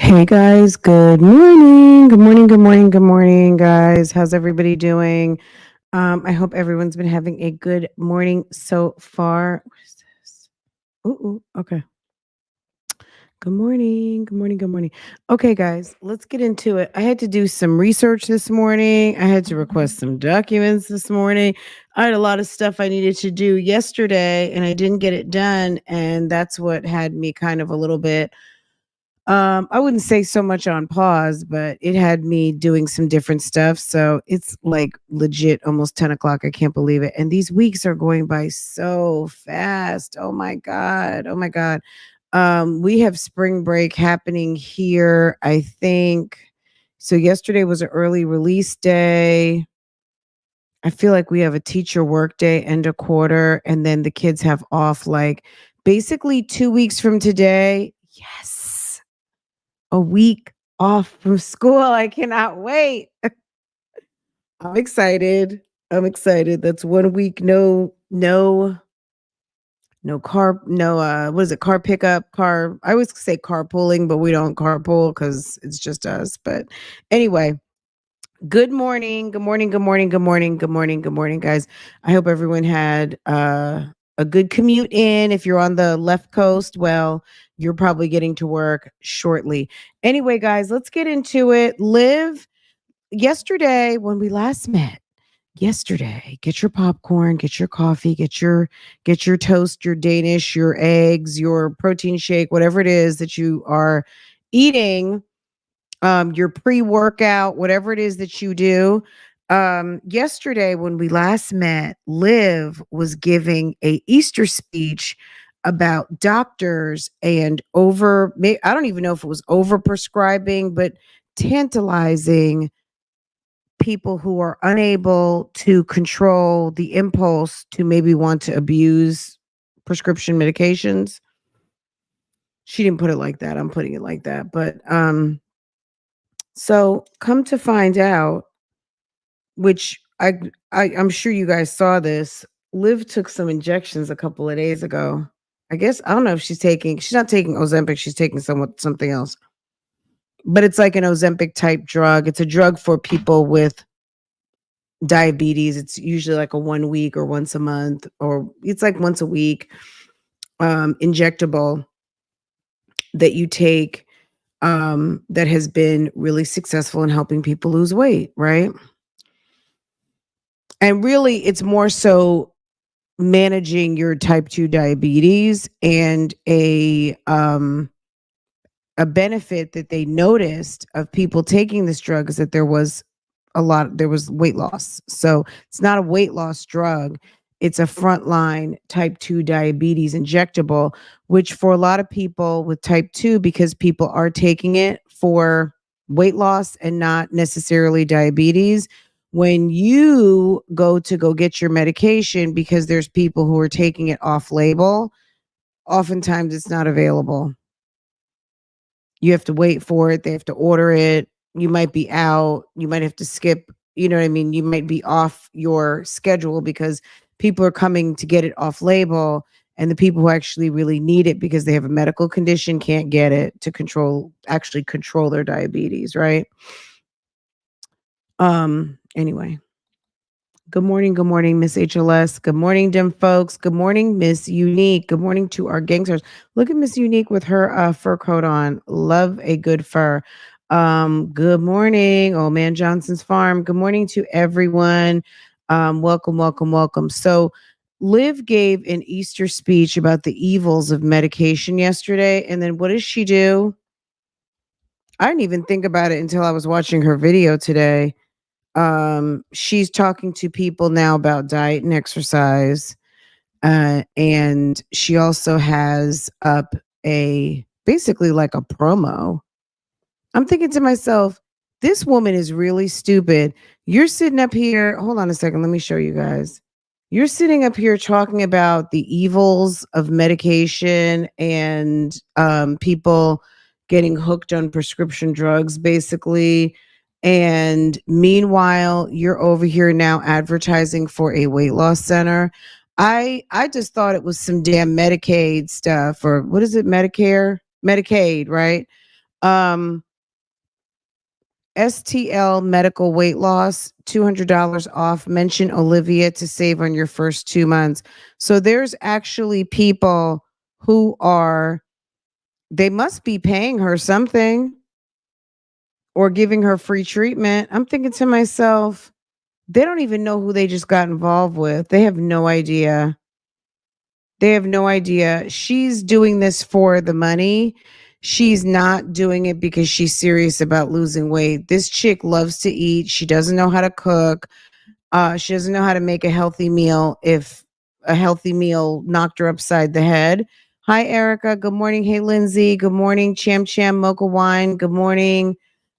Hey guys, good morning. Good morning, good morning, good morning, guys. How's everybody doing? I hope everyone's been having a good morning so far. What is this? Okay. Good morning, good morning, good morning. Okay, guys, let's get into it. I had to do some research this morning. I had to request some documents this morning. I had a lot of stuff I needed to do yesterday and I didn't get it done. And that's what had me kind of a little bit I wouldn't say so much on pause, but it had me doing some different stuff. So it's like legit almost 10 o'clock. I can't believe it. And these weeks are going by so fast. Oh my God. Oh my God. We have spring break happening here, I think. So yesterday was an early release day. I feel like we have a teacher work day end of quarter, and then the kids have off like basically 2 weeks from today. Yes, a week off from school. I cannot wait. I'm excited. I'm excited. That's 1 week. No car, no, what is it? Car pickup, car. I always say carpooling, but we don't carpool because it's just us. But anyway, good morning. Good morning. Good morning. Good morning. Good morning. Good morning, guys. I hope everyone had a good commute in. If you're on the left coast, well, you're probably getting to work shortly. Anyway, guys, let's get into it. Liv, yesterday when we last met, yesterday, get your popcorn, get your coffee, get your toast, your Danish, your eggs, your protein shake, whatever it is that you are eating, your pre-workout, whatever it is that you do. Yesterday when we last met, Liv was giving a Easter speech about doctors and I don't even know if it was over prescribing, but tantalizing people who are unable to control the impulse to maybe want to abuse prescription medications. She didn't put it like that. I'm putting it like that. But so come to find out, which I'm sure you guys saw this. Liv took some injections a couple of days ago. I guess I don't know if she's not taking Ozempic, she's taking something else. But it's like an Ozempic type drug. It's a drug for people with diabetes. It's usually like a 1 week or once a month, or it's like once a week injectable that you take, that has been really successful in helping people lose weight, right? And really, it's more so managing your type 2 diabetes, and a benefit that they noticed of people taking this drug is that there was weight loss. So it's not a weight loss drug. It's a frontline type 2 diabetes injectable, which for a lot of people with type 2, because people are taking it for weight loss and not necessarily diabetes, when you go get your medication, because there's people who are taking it off label, oftentimes it's not available. You have to wait for it. They have to order it. You might be out. You might have to skip. You know what I mean? You might be off your schedule because people are coming to get it off label. And the people who actually really need it because they have a medical condition can't get it to actually control their diabetes, right? Anyway. Good morning, Miss HLS. Good morning, Dim folks. Good morning, Miss Unique. Good morning to our gangsters. Look at Miss Unique with her fur coat on. Love a good fur. Good morning, Old Man Johnson's Farm. Good morning to everyone. Welcome, welcome, welcome. So Liv gave an Easter speech about the evils of medication yesterday. And then what does she do? I didn't even think about it until I was watching her video today. She's talking to people now about diet and exercise, and she also has up basically like a promo. I'm thinking to myself, this woman is really stupid. You're sitting up here, hold on a second, let me show you guys. You're sitting up here talking about the evils of medication and people getting hooked on prescription drugs, basically. And meanwhile, you're over here now advertising for a weight loss center. I just thought it was some damn Medicaid stuff, or what is it, Medicare? Medicaid, right? Um, STL medical weight loss, $200 off. Mention Olivia to save on your first 2 months. So there's actually people who are, they must be paying her something or giving her free treatment. I'm thinking to myself, they don't even know who they just got involved with. They have no idea. They have no idea. She's doing this for the money. She's not doing it because she's serious about losing weight. This chick loves to eat. She doesn't know how to cook. She doesn't know how to make a healthy meal if a healthy meal knocked her upside the head. Hi, Erica. Good morning. Hey, Lindsay. Good morning, Cham Cham Mocha Wine. Good morning.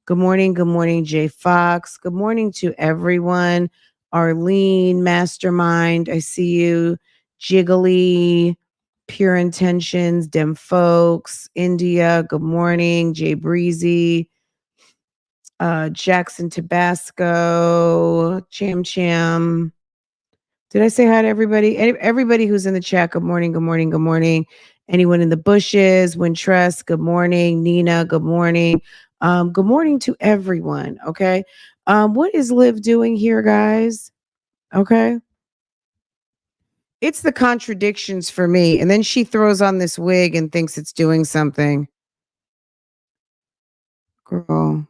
Good morning. Good morning, Jay Fox. Good morning to everyone. Arlene, Mastermind. I see you. Jiggly, Pure Intentions, Dem Folks, India. Good morning. Jay Breezy. Jackson Tabasco, Cham Cham. Did I say hi to everybody? Everybody who's in the chat, good morning, good morning, good morning. Anyone in the bushes, Wintress, good morning. Nina, good morning. Good morning to everyone. Okay. What is Liv doing here, guys? Okay. It's the contradictions for me. And then she throws on this wig and thinks it's doing something. Girl.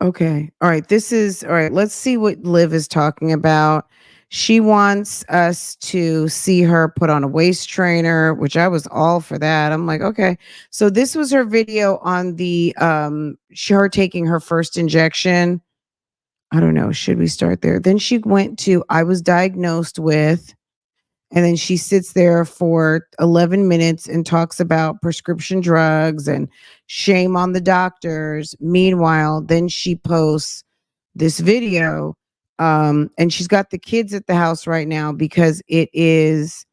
Okay. All right. All right. Let's see what Liv is talking about. She wants us to see her put on a waist trainer, which I was all for that. I'm like, okay. So this was her video on the her taking her first injection. I don't know. Should we start there? Then she went to I was diagnosed with, and then she sits there for 11 minutes and talks about prescription drugs and shame on the doctors. Meanwhile, then she posts this video. And she's got the kids at the house right now because it is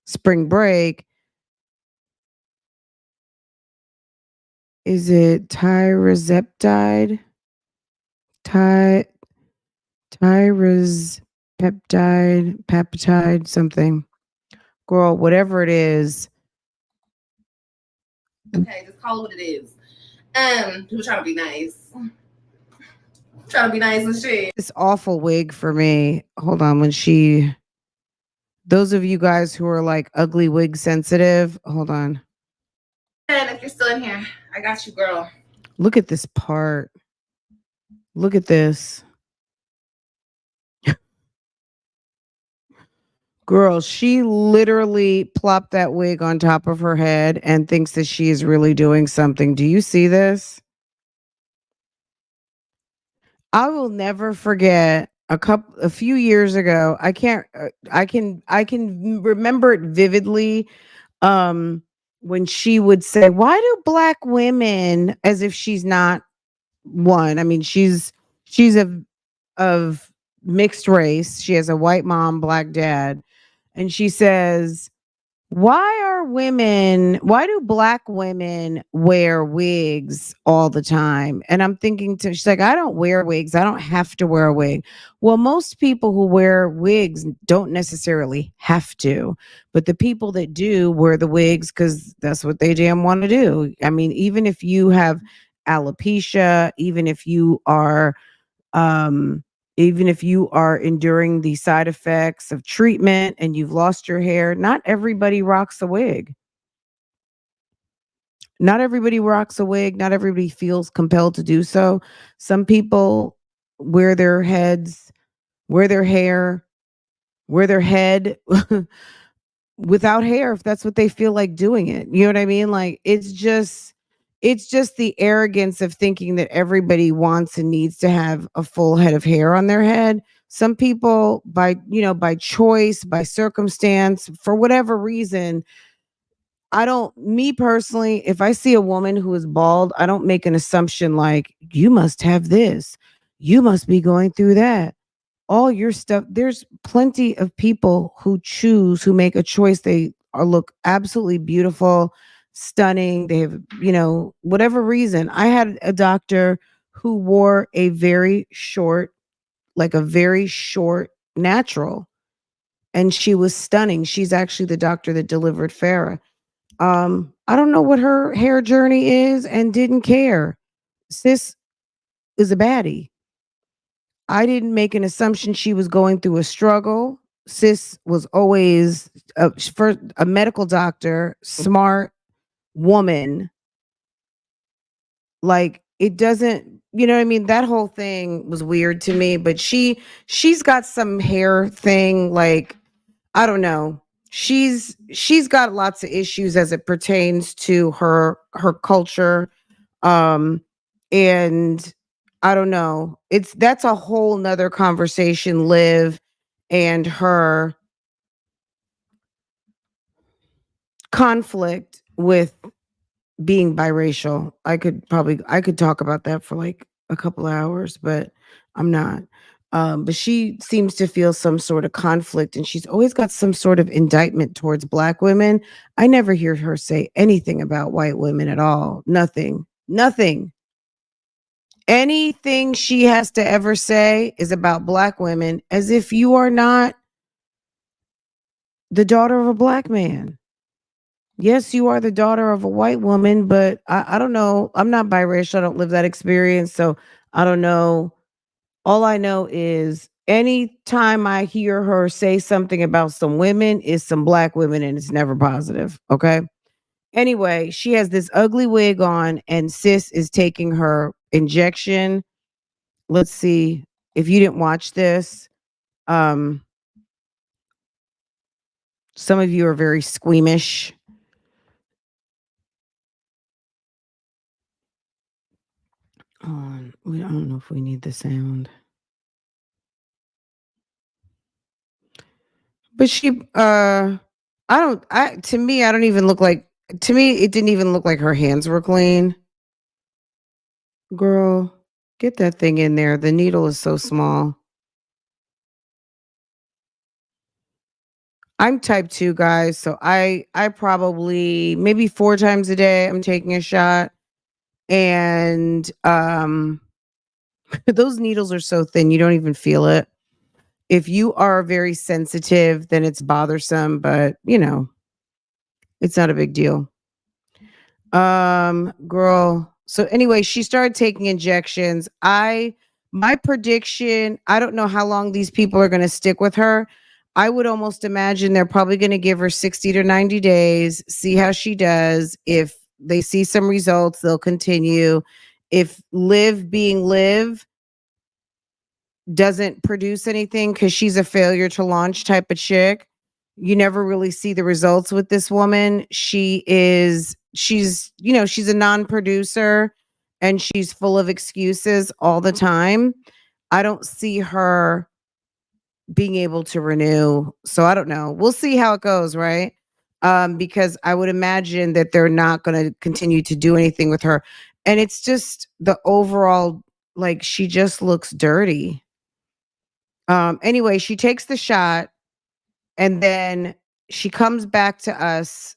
spring break. Is it tyroseptide? Ty peptide, something. Girl, whatever it is. Okay, just call it what it is. People trying to be nice. Trying to be nice and shit. This awful wig for me. Hold on, those of you guys who are like ugly wig sensitive, hold on. And if you're still in here, I got you, girl. Look at this part. Look at this. Girl, she literally plopped that wig on top of her head and thinks that she is really doing something. Do you see this? I will never forget a few years ago. I can remember it vividly. When she would say, "Why do black women," as if she's not one. I mean, she's of mixed race. She has a white mom, black dad, and she says, why do black women wear wigs all the time? And I'm thinking she's like, I don't wear wigs. I don't have to wear a wig. Well, most people who wear wigs don't necessarily have to, but the people that do wear the wigs because that's what they damn want to do. I mean, even if you have alopecia, um, even if you are enduring the side effects of treatment and you've lost your hair, not everybody rocks a wig. Not everybody rocks a wig. Not everybody feels compelled to do so. Some people wear their heads, wear their hair, wear their head without hair if that's what they feel like doing it. You know what I mean? Like it's just the arrogance of thinking that everybody wants and needs to have a full head of hair on their head. Some people by choice, by circumstance, for whatever reason, I don't me personally, if I see a woman who is bald, I don't make an assumption like you must have this. You must be going through that. All your stuff. There's plenty of people who make a choice. They look absolutely beautiful, stunning. They have, whatever reason. I had a doctor who wore a very short natural, and she was stunning. She's actually the doctor that delivered Farah. I don't know what her hair journey is and didn't care. Sis is a baddie. I didn't make an assumption she was going through a struggle. Sis was always for a medical doctor, smart woman. Like it doesn't, you know what I mean? That whole thing was weird to me, but she's got some hair thing like I don't know. She's got lots of issues as it pertains to her culture. Um and I don't know. That's a whole nother conversation, Liv and her conflict with being biracial. I could talk about that for like a couple hours, but I'm not. But she seems to feel some sort of conflict and she's always got some sort of indictment towards black women. I never hear her say anything about white women at all. Nothing. Nothing. Anything she has to ever say is about black women as if you are not the daughter of a black man. Yes, you are the daughter of a white woman, but I don't know. I'm not biracial. I don't live that experience. So I don't know. All I know is anytime I hear her say something about some women, is some black women, and it's never positive. Okay. Anyway, she has this ugly wig on, and sis is taking her injection. Let's see if you didn't watch this. Um, some of you are very squeamish. I don't know if we need the sound. But I to me, I don't even look like to me, it didn't even look like her hands were clean. Girl, get that thing in there. The needle is so small. I'm type 2, guys, so I probably maybe 4 times a day I'm taking a shot and those needles are so thin you don't even feel it. If you are very sensitive, then it's bothersome, but you know, it's not a big deal. Girl. So anyway, she started taking injections. My prediction, I don't know how long these people are going to stick with her. I would almost imagine they're probably going to give her 60 to 90 days, see how she does. If they see some results, they'll continue. If Liv being Liv doesn't produce anything because she's a failure to launch type of chick. You never really see the results with this woman. She's a non-producer and she's full of excuses all the time. I don't see her being able to renew. So I don't know. We'll see how it goes, right? Because I would imagine that they're not going to continue to do anything with her. And it's just the overall, like, she just looks dirty. Anyway, she takes the shot and then she comes back to us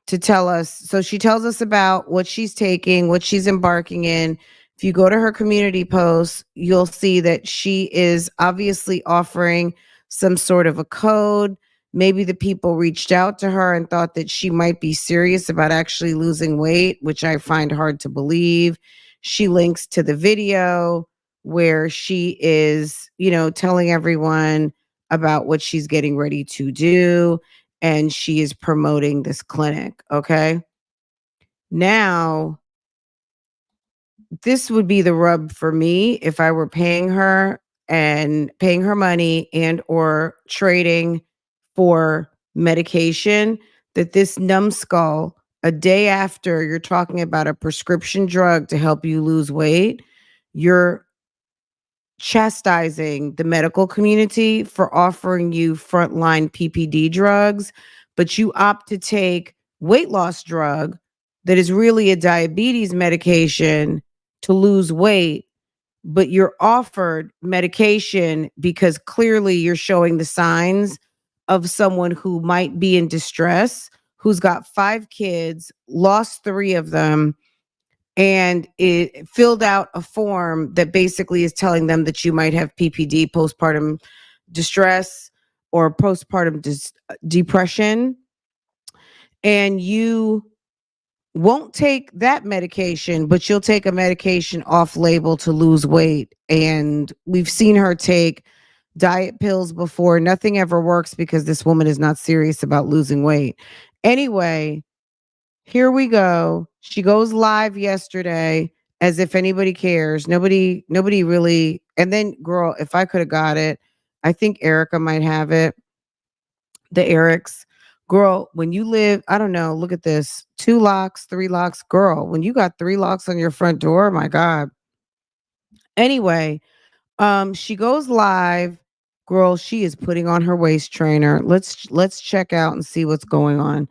to tell us. So she tells us about what she's taking, what she's embarking in. If you go to her community post, you'll see that she is obviously offering some sort of a code. Maybe the people reached out to her and thought that she might be serious about actually losing weight, which I find hard to believe. She links to the video where she is, telling everyone about what she's getting ready to do and she is promoting this clinic. Okay. Now, this would be the rub for me if I were paying her and paying her money and or trading for medication, that this numbskull, a day after you're talking about a prescription drug to help you lose weight, you're chastising the medical community for offering you frontline PPD drugs, but you opt to take weight loss drug that is really a diabetes medication to lose weight, but you're offered medication because clearly you're showing the signs of someone who might be in distress, who's got 5 kids, lost 3 of them, and it filled out a form that basically is telling them that you might have PPD, postpartum distress, or postpartum depression. and you won't take that medication, but you'll take a medication off label to lose weight. And we've seen her take diet pills before. Nothing ever works because this woman is not serious about losing weight. Anyway, here we go. She goes live yesterday as if anybody cares. Nobody really. And then, girl, if I could have got it, I think Erica might have it. The Erics. Girl, when you live, I don't know, look at this. 2 locks, 3 locks. Girl, when you got 3 locks on your front door, my God. Anyway, she goes live. Girl, she is putting on her waist trainer. Let's check out and see what's going on.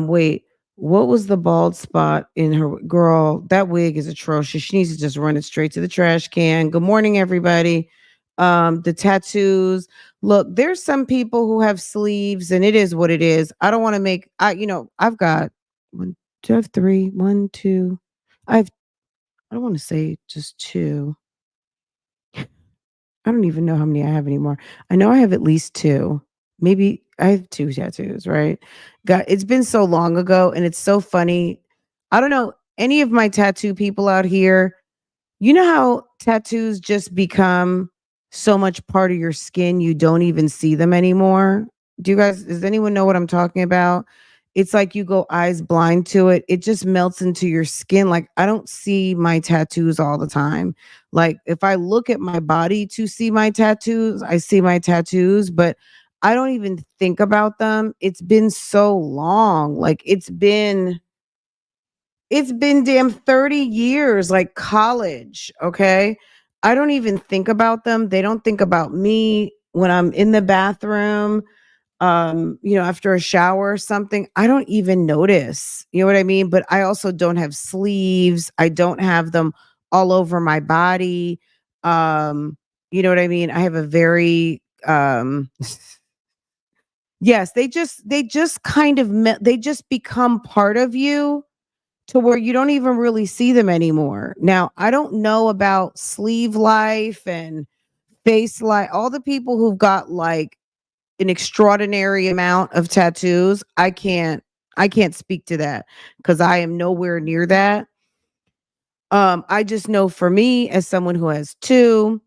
Wait, what was the bald spot in her girl? That wig is atrocious. She needs to just run it straight to the trash can. Good morning, everybody. The tattoos. Look, there's some people who have sleeves, and it is what it is. I don't want to make I've got one, two, I have three, one, two. I don't want to say just two. I don't even know how many I have anymore. I know I have at least 2. Maybe I have 2 tattoos, right? God, it's been so long ago and it's so funny. I don't know any of my tattoo people out here. You know how tattoos just become so much part of your skin, you don't even see them anymore? Does anyone know what I'm talking about? It's like you go eyes blind to it. It just melts into your skin. Like I don't see my tattoos all the time. Like if I look at my body to see my tattoos, I see my tattoos, but I don't even think about them. It's been so long. Like it's been damn 30 years, like college, okay? I don't even think about them. They don't think about me when I'm in the bathroom, after a shower or something. I don't even notice. You know what I mean? But I also don't have sleeves. I don't have them all over my body. You know what I mean? I have a very yes, they just kind of they just become part of you to where you don't even really see them anymore. Now, I don't know about sleeve life and face life, all the people who've got like an extraordinary amount of tattoos. I can't speak to that because I am nowhere near that. I just know for me as someone who has 2,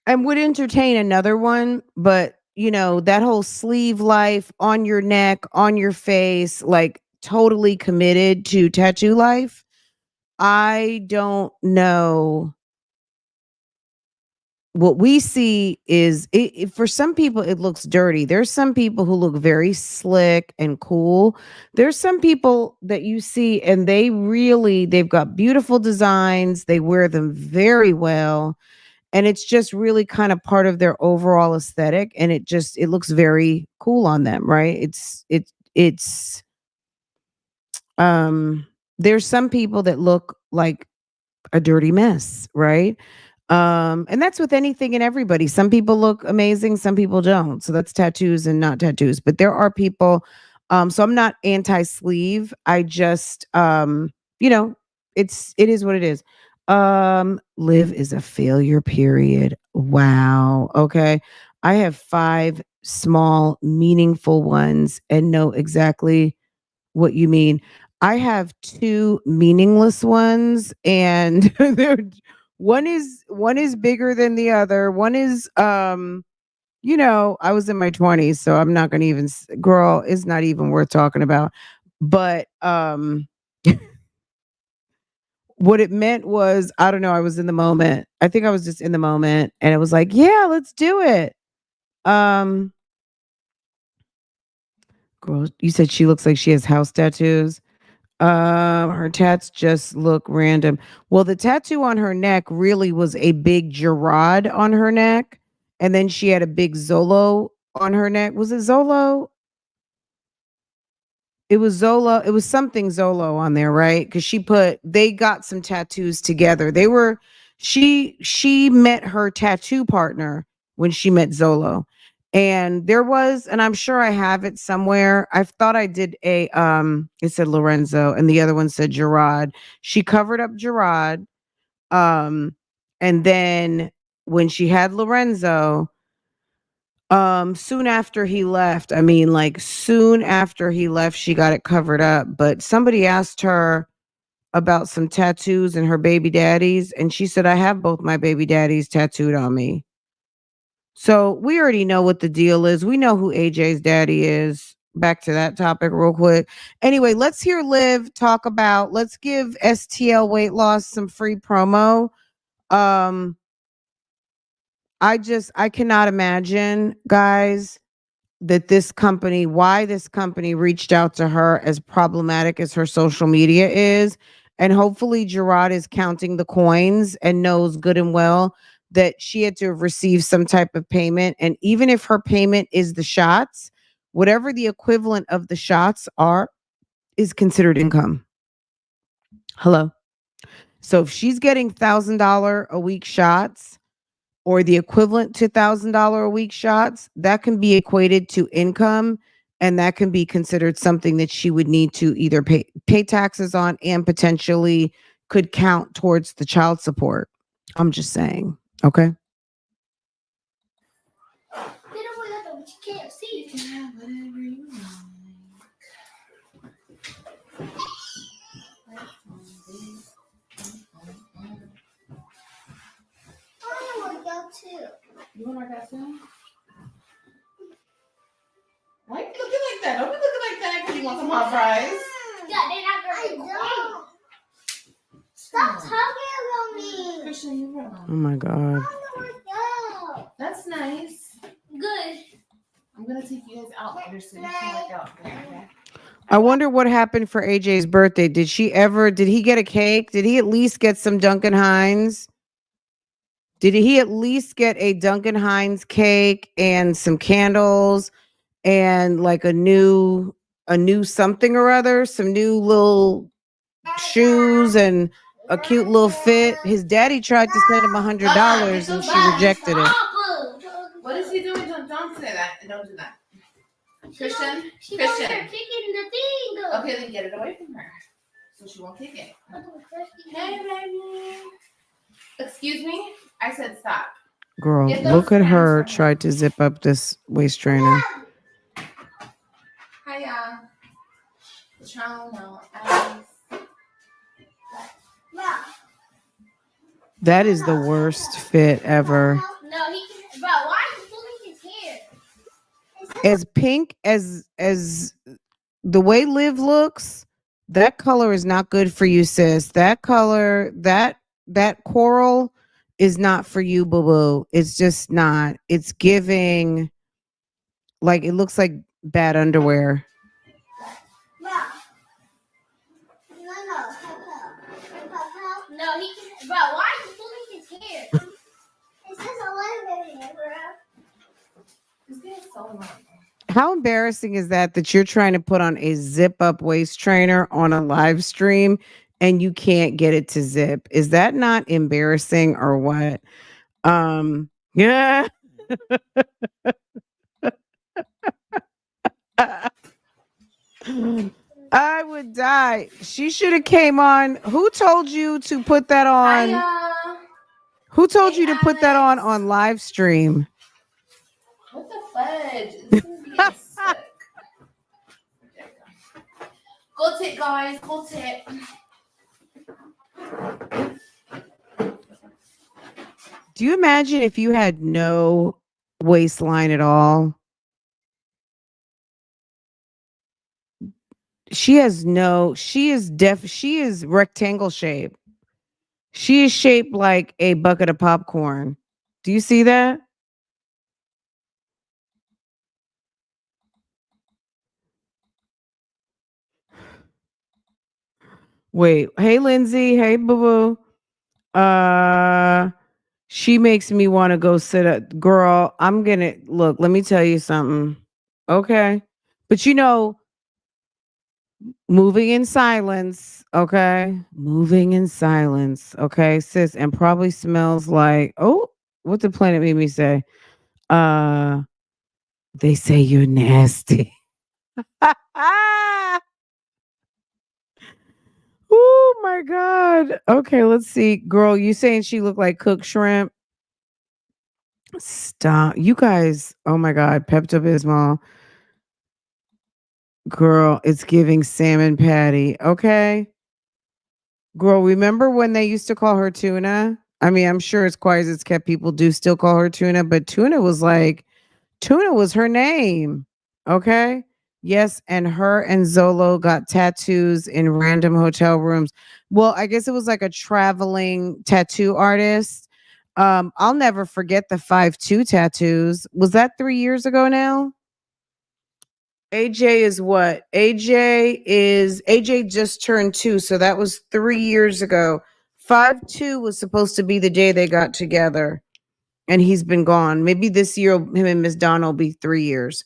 I would entertain another one, but that whole sleeve life on your neck, on your face, like totally committed to tattoo life. I don't know. What we see is for some people it looks dirty. There's some people who look very slick and cool. There's some people that you see and they've got beautiful designs. They wear them very well and it's just really kind of part of their overall aesthetic and it looks very cool on them, right? Um there's some people that look like a dirty mess, right? And that's with anything and everybody. Some people look amazing, some people don't. So that's tattoos and not tattoos. But there are people, so I'm not anti-sleeve. I just you know, it is what it is. Live is a failure, period. Wow. Okay. I have 5 small, meaningful ones and know exactly what you mean. I have 2 meaningless ones and they're one is bigger than the other. One is I was in my 20s, so I'm not going to even girl, it's not even worth talking about. But what it meant was I don't know, I was in the moment. I think I was just in the moment and it was like, "Yeah, let's do it." Um girl, you said she looks like she has house tattoos. Her tats just look random. Well, the tattoo on her neck really was a big Gerard on her neck, and then she had a big Zolo on her neck. Was it Zolo? It was Zolo. It was something Zolo on there, right? Because they got some tattoos together. She met her tattoo partner when she met Zolo. And I'm sure I have it somewhere. I thought I did it said Lorenzo and the other one said Gerard. She covered up Gerard. Um, and then when she had Lorenzo, Soon after he left, I mean, like soon after he left, she got it covered up. But somebody asked her about some tattoos and her baby daddies, and she said, I have both my baby daddies tattooed on me. So we already know what the deal is. We know who AJ's daddy is. Back to that topic real quick. Anyway, let's hear Liv talk about, let's give STL weight loss some free promo. Um, I cannot imagine, guys, that why this company reached out to her, as problematic as her social media is. And hopefully Gerard is counting the coins and knows good and well that she had to have received some type of payment. And even if her payment is the shots, whatever the equivalent of the shots are, is considered income. Hello. So if she's getting $1,000 a week shots, or the equivalent to $1,000 a week shots, that can be equated to income, and that can be considered something that she would need to either pay taxes on, and potentially could count towards the child support. I'm just saying. Okay. You can have whatever you want. I want to go too. You want to work out too? Why are you looking like that? Don't be looking like that because you want some hot fries. Yeah, they're not very cold. Stop talking about me. Christian, you're wrong. Oh my I God. want to work out. That's nice. Good. I'm going to take you guys out later so you can work out there, okay? I wonder what happened for AJ's birthday. Did he get a cake? Did he at least get some Duncan Hines? Did he at least get a Duncan Hines cake and some candles and like a new something or other, some new little shoes and a cute little fit? His daddy tried to send him $100 and she rejected it. What is he doing? Don't say that. Don't do that. Christian? She's Christian. over there kicking the thing. Okay, then get it away from her. So she won't kick it. Hey, baby. Excuse me? I said stop. Girl, Get those look at pants her from her. try to zip up this waist trainer. Hiya. Child, no. That is the worst fit ever. No, he can. Bro, why is he pulling his hair? As pink as the way Liv looks, that color is not good for you, sis. That color, that coral is not for you, boo boo. It's just not. It's giving, like, it looks like bad underwear. No, he can. Bro, why is he pulling his hair? It's just a little bit hair, bro. This thing is so annoying. How embarrassing is that you're trying to put on a zip up waist trainer on a live stream and you can't get it to zip? Is that not embarrassing or what? Yeah. I would die. She should have came on. Who told you to put that on? Hiya. Who told Hey, you to put that Alex. on live stream? What the fudge? This is getting sick. There we go. Go tit, guys. Go tit. Do you imagine if you had no waistline at all? She is rectangle shaped. She is shaped like a bucket of popcorn. Do you see that? Wait, hey Lindsay, hey boo boo. She makes me want to go sit up. Girl, I'm gonna look, let me tell you something. Okay. But moving in silence, okay? Moving in silence, okay, sis, and probably smells like, oh, what the planet made me say? They say you're nasty. Oh my God. Okay, let's see. Girl, you saying she looked like cooked shrimp? Stop. You guys, oh my God, Pepto Bismol. Girl, it's giving salmon patty. Okay. Girl, remember when they used to call her tuna? I mean, I'm sure as quiet as it's kept, people do still call her tuna, but tuna was her name. Okay. Yes. And her and Zolo got tattoos in random hotel rooms. Well, I guess it was like a traveling tattoo artist. I'll never forget the 5'2" tattoos. Was that 3 years ago now? AJ is what? AJ just turned 2, so that was 3 years ago. 5'2" was supposed to be the day they got together, and he's been gone. Maybe this year him and Miss Donna will be 3 years.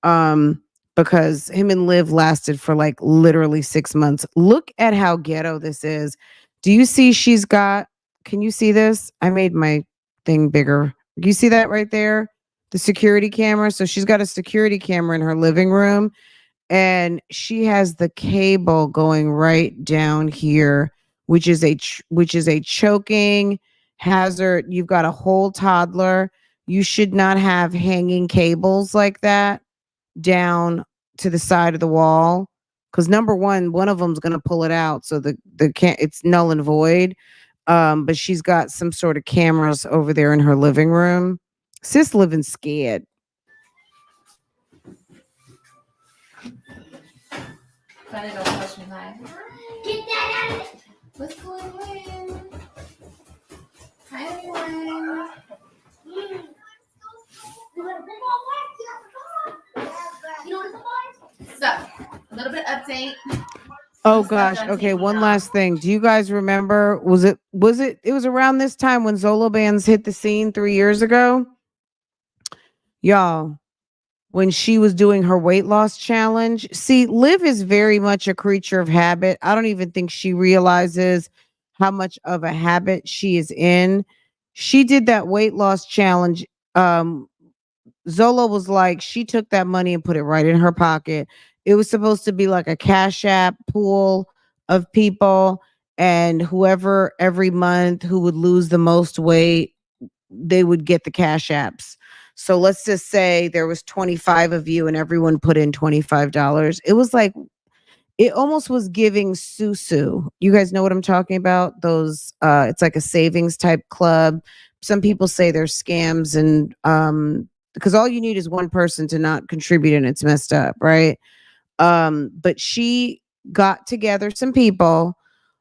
Um, because him and Liv lasted for like literally 6 months. Look at how ghetto this is. Do you see she's got, can you see this? I made my thing bigger. Do you see that right there? The security camera. So she's got a security camera in her living room, and she has the cable going right down here, which is a choking hazard. You've got a whole toddler. You should not have hanging cables like that down to the side of the wall, because number one of them's going to pull it out, so the can't, it's null and void. But she's got some sort of cameras over there in her living room. Sis living scared. Funny, don't touch me, like. Get that out of it. What's going on? Hi, everyone. You want to bring all wax? You know what the boys? So, a little bit update. Oh Some stuff gosh. done Okay, taking one off. last thing. Do you guys remember, it was around this time when Zolo Bands hit the scene 3 years ago? Y'all, when she was doing her weight loss challenge. See, Liv is very much a creature of habit. I don't even think she realizes how much of a habit she is in. She did that weight loss challenge. Um, Zola was like, she took that money and put it right in her pocket. It was supposed to be like a cash app pool of people, and whoever every month who would lose the most weight, they would get the cash apps. So let's just say there was 25 of you and everyone put in $25. It was like, it almost was giving Susu. You guys know what I'm talking about? Those it's like a savings type club. Some people say they're scams, and because all you need is one person to not contribute and it's messed up, right? But she got together some people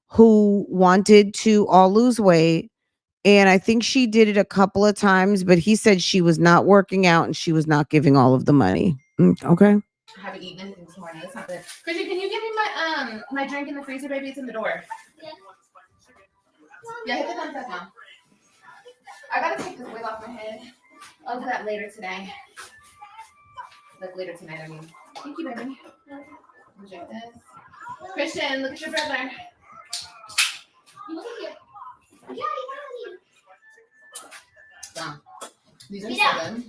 who wanted to all lose weight, and I think she did it a couple of times, but he said she was not working out and she was not giving all of the money. Okay. I haven't eaten anything this morning. That's not good. Chrissy, can you give me my drink in the freezer, baby? It's in the door. Yeah, hit the thumbs up, Mom. I gotta take this wig off my head. I'll do that later today. Like later tonight, I mean. Thank you, baby. Reject this. Christian, look at your brother. Look at you. Daddy, Wow. These are Yeah. so good.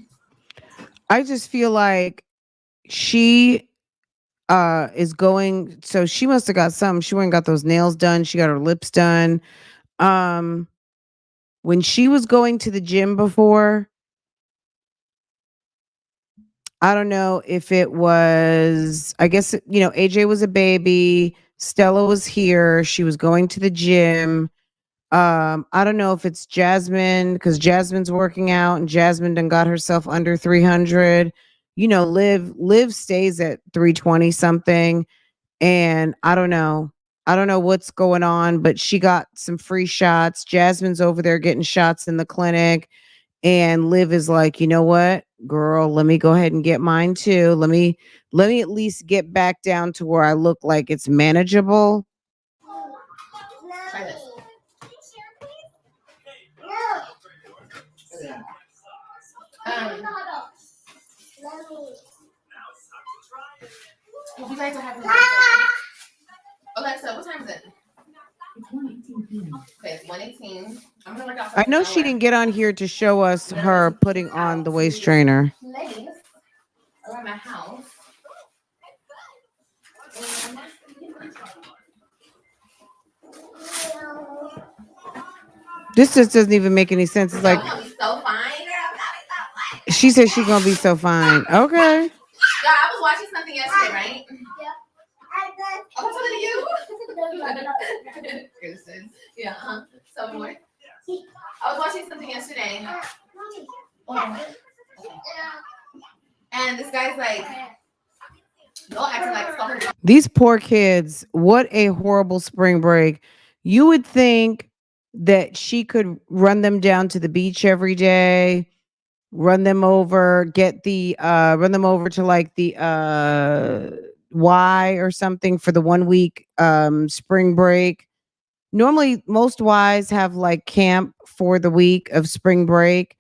I just feel like she is going, so she must have got something. She went and got those nails done. She got her lips done. When she was going to the gym before, I don't know if it was, I guess, AJ was a baby. Stella was here. She was going to the gym. I don't know if it's Jasmine, because Jasmine's working out and Jasmine done got herself under 300. Liv stays at 320 something. And I don't know. I don't know what's going on, but she got some free shots. Jasmine's over there getting shots in the clinic. And Liv is like, you know what, girl, let me go ahead and get mine too. Let me at least get back down to where I look like it's manageable. Try this. Hope you guys are having Alexa, what time is it? Okay, it's 1:18. I'm gonna work out for I an know she hour. didn't get on here to show us her putting on the waist trainer. Place around my house. This just doesn't even make any sense. It's like, Y'all gonna be so fine. She said she's gonna be so fine. Okay. Yeah, I was watching something yesterday, right? Oh, that's something to you? Innocent. Yeah, so more. I was watching something yesterday. Oh. And this guy's like, y'all acting like stalkers. These poor kids, what a horrible spring break. You would think that she could run them down to the beach every day, run them over, run them over to like the Y or something for the 1 week spring break. Normally most Ys have like camp for the week of spring break,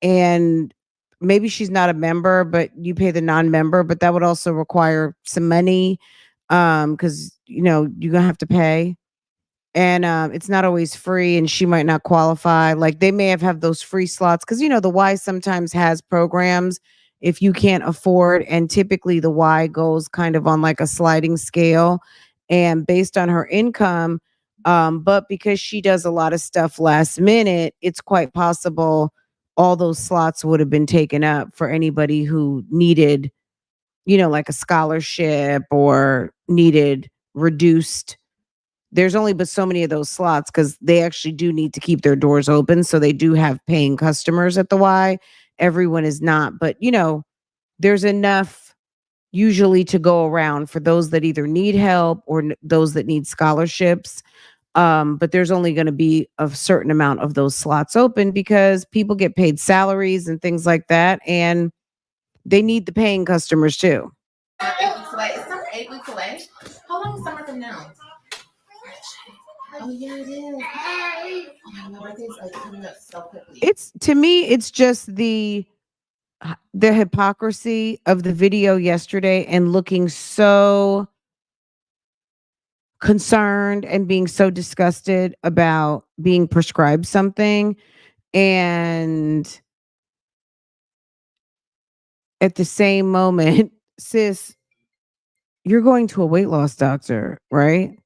and maybe she's not a member, but you pay the non-member, but that would also require some money, because you're gonna have to pay, and it's not always free, and she might not qualify. Like they may have those free slots because the Y sometimes has programs if you can't afford, and typically the Y goes kind of on like a sliding scale, and based on her income. But because she does a lot of stuff last minute, it's quite possible all those slots would have been taken up for anybody who needed, like a scholarship or needed reduced. There's only but so many of those slots because they actually do need to keep their doors open. So they do have paying customers at the Y. Everyone is not, but there's enough usually to go around for those that either need help or those that need scholarships. But there's only going to be a certain amount of those slots open because people get paid salaries and things like that, and they need the paying customers too. 8 weeks away. Is summer 8 weeks away? How long is summer from now? Oh yeah, it is. Oh my birthday's like coming up so quickly. It's to me, it's just the hypocrisy of the video yesterday and looking so concerned and being so disgusted about being prescribed something, and at the same moment, sis, you're going to a weight loss doctor, right?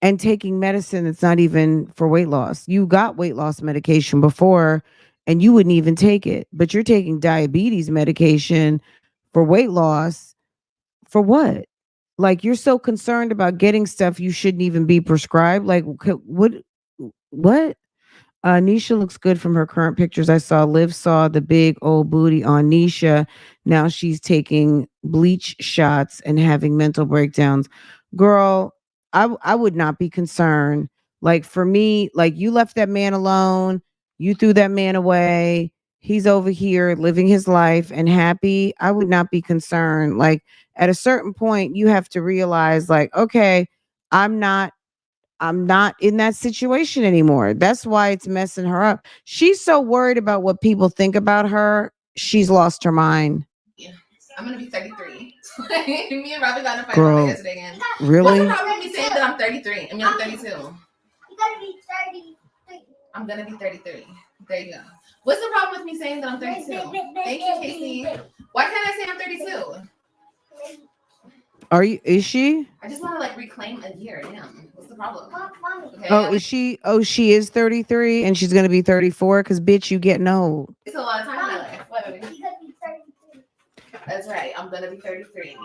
And taking medicine that's not even for weight loss. You got weight loss medication before and you wouldn't even take it, but you're taking diabetes medication for weight loss for what? Like you're so concerned about getting stuff you shouldn't even be prescribed. Like what? Nisha looks good from her current pictures. I saw Liv saw the big old booty on Nisha. Now she's taking bleach shots and having mental breakdowns. Girl, I would not be concerned. Like for me, like you left that man alone. You threw that man away. He's over here living his life and happy. I would not be concerned. Like at a certain point, you have to realize, like, okay, I'm not in that situation anymore. That's why it's messing her up. She's so worried about what people think about her. She's lost her mind. Yeah. I'm gonna be 33. Me and Robbie got in a fight Girl, about that yesterday again. really? What's the problem with me saying that I'm 33? I mean, I'm 32. You gotta be 33. I'm gonna be 33. There you go. What's the problem with me saying that I'm 32? Thank you, Casey. Why can't I say I'm 32? Is she? I just want to like reclaim a year. Damn. What's the problem? Okay, Oh, is she? Oh, she is 33 and she's gonna be 34 because bitch, you getting old. It's a lot of time in my life. What? You gotta be 33. That's right. I'm gonna be 33.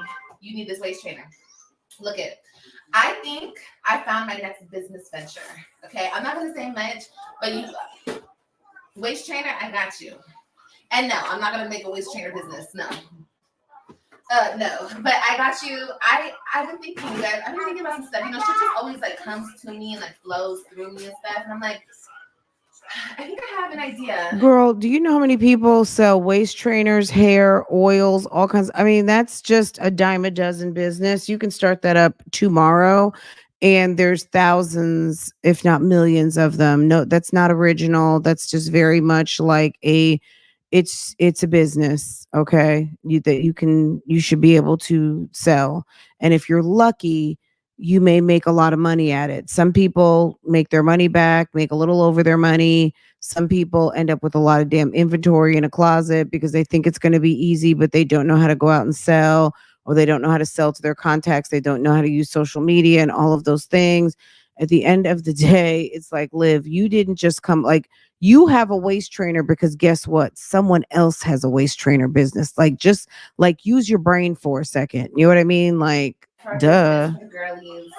You need this waist trainer. Look it. I think I found my next business venture. Okay, I'm not gonna say much, but waist trainer, I got you. And no, I'm not gonna make a waist trainer business. No. No, but I got you. I've been thinking, you guys. I've been thinking about some stuff. Shit just always like comes to me and like flows through me and stuff. And I'm like, I think I have an idea. Girl, do you know how many people sell waist trainers, hair, oils, all kinds? I mean, that's just a dime a dozen business. You can start that up tomorrow, and there's thousands, if not millions of them. No, that's not original. That's just very much like it's a business, okay? You should be able to sell. And if you're lucky, you may make a lot of money at it. Some people make their money back, make a little over their money. Some people end up with a lot of damn inventory in a closet because they think it's going to be easy, but they don't know how to go out and sell, or they don't know how to sell to their contacts. They don't know how to use social media and all of those things. At the end of the day, it's like, Liv, you didn't just come, like, you have a waist trainer because guess what? Someone else has a waist trainer business. Like, just like use your brain for a second. You know what I mean? Like, For duh. business, for the girlies.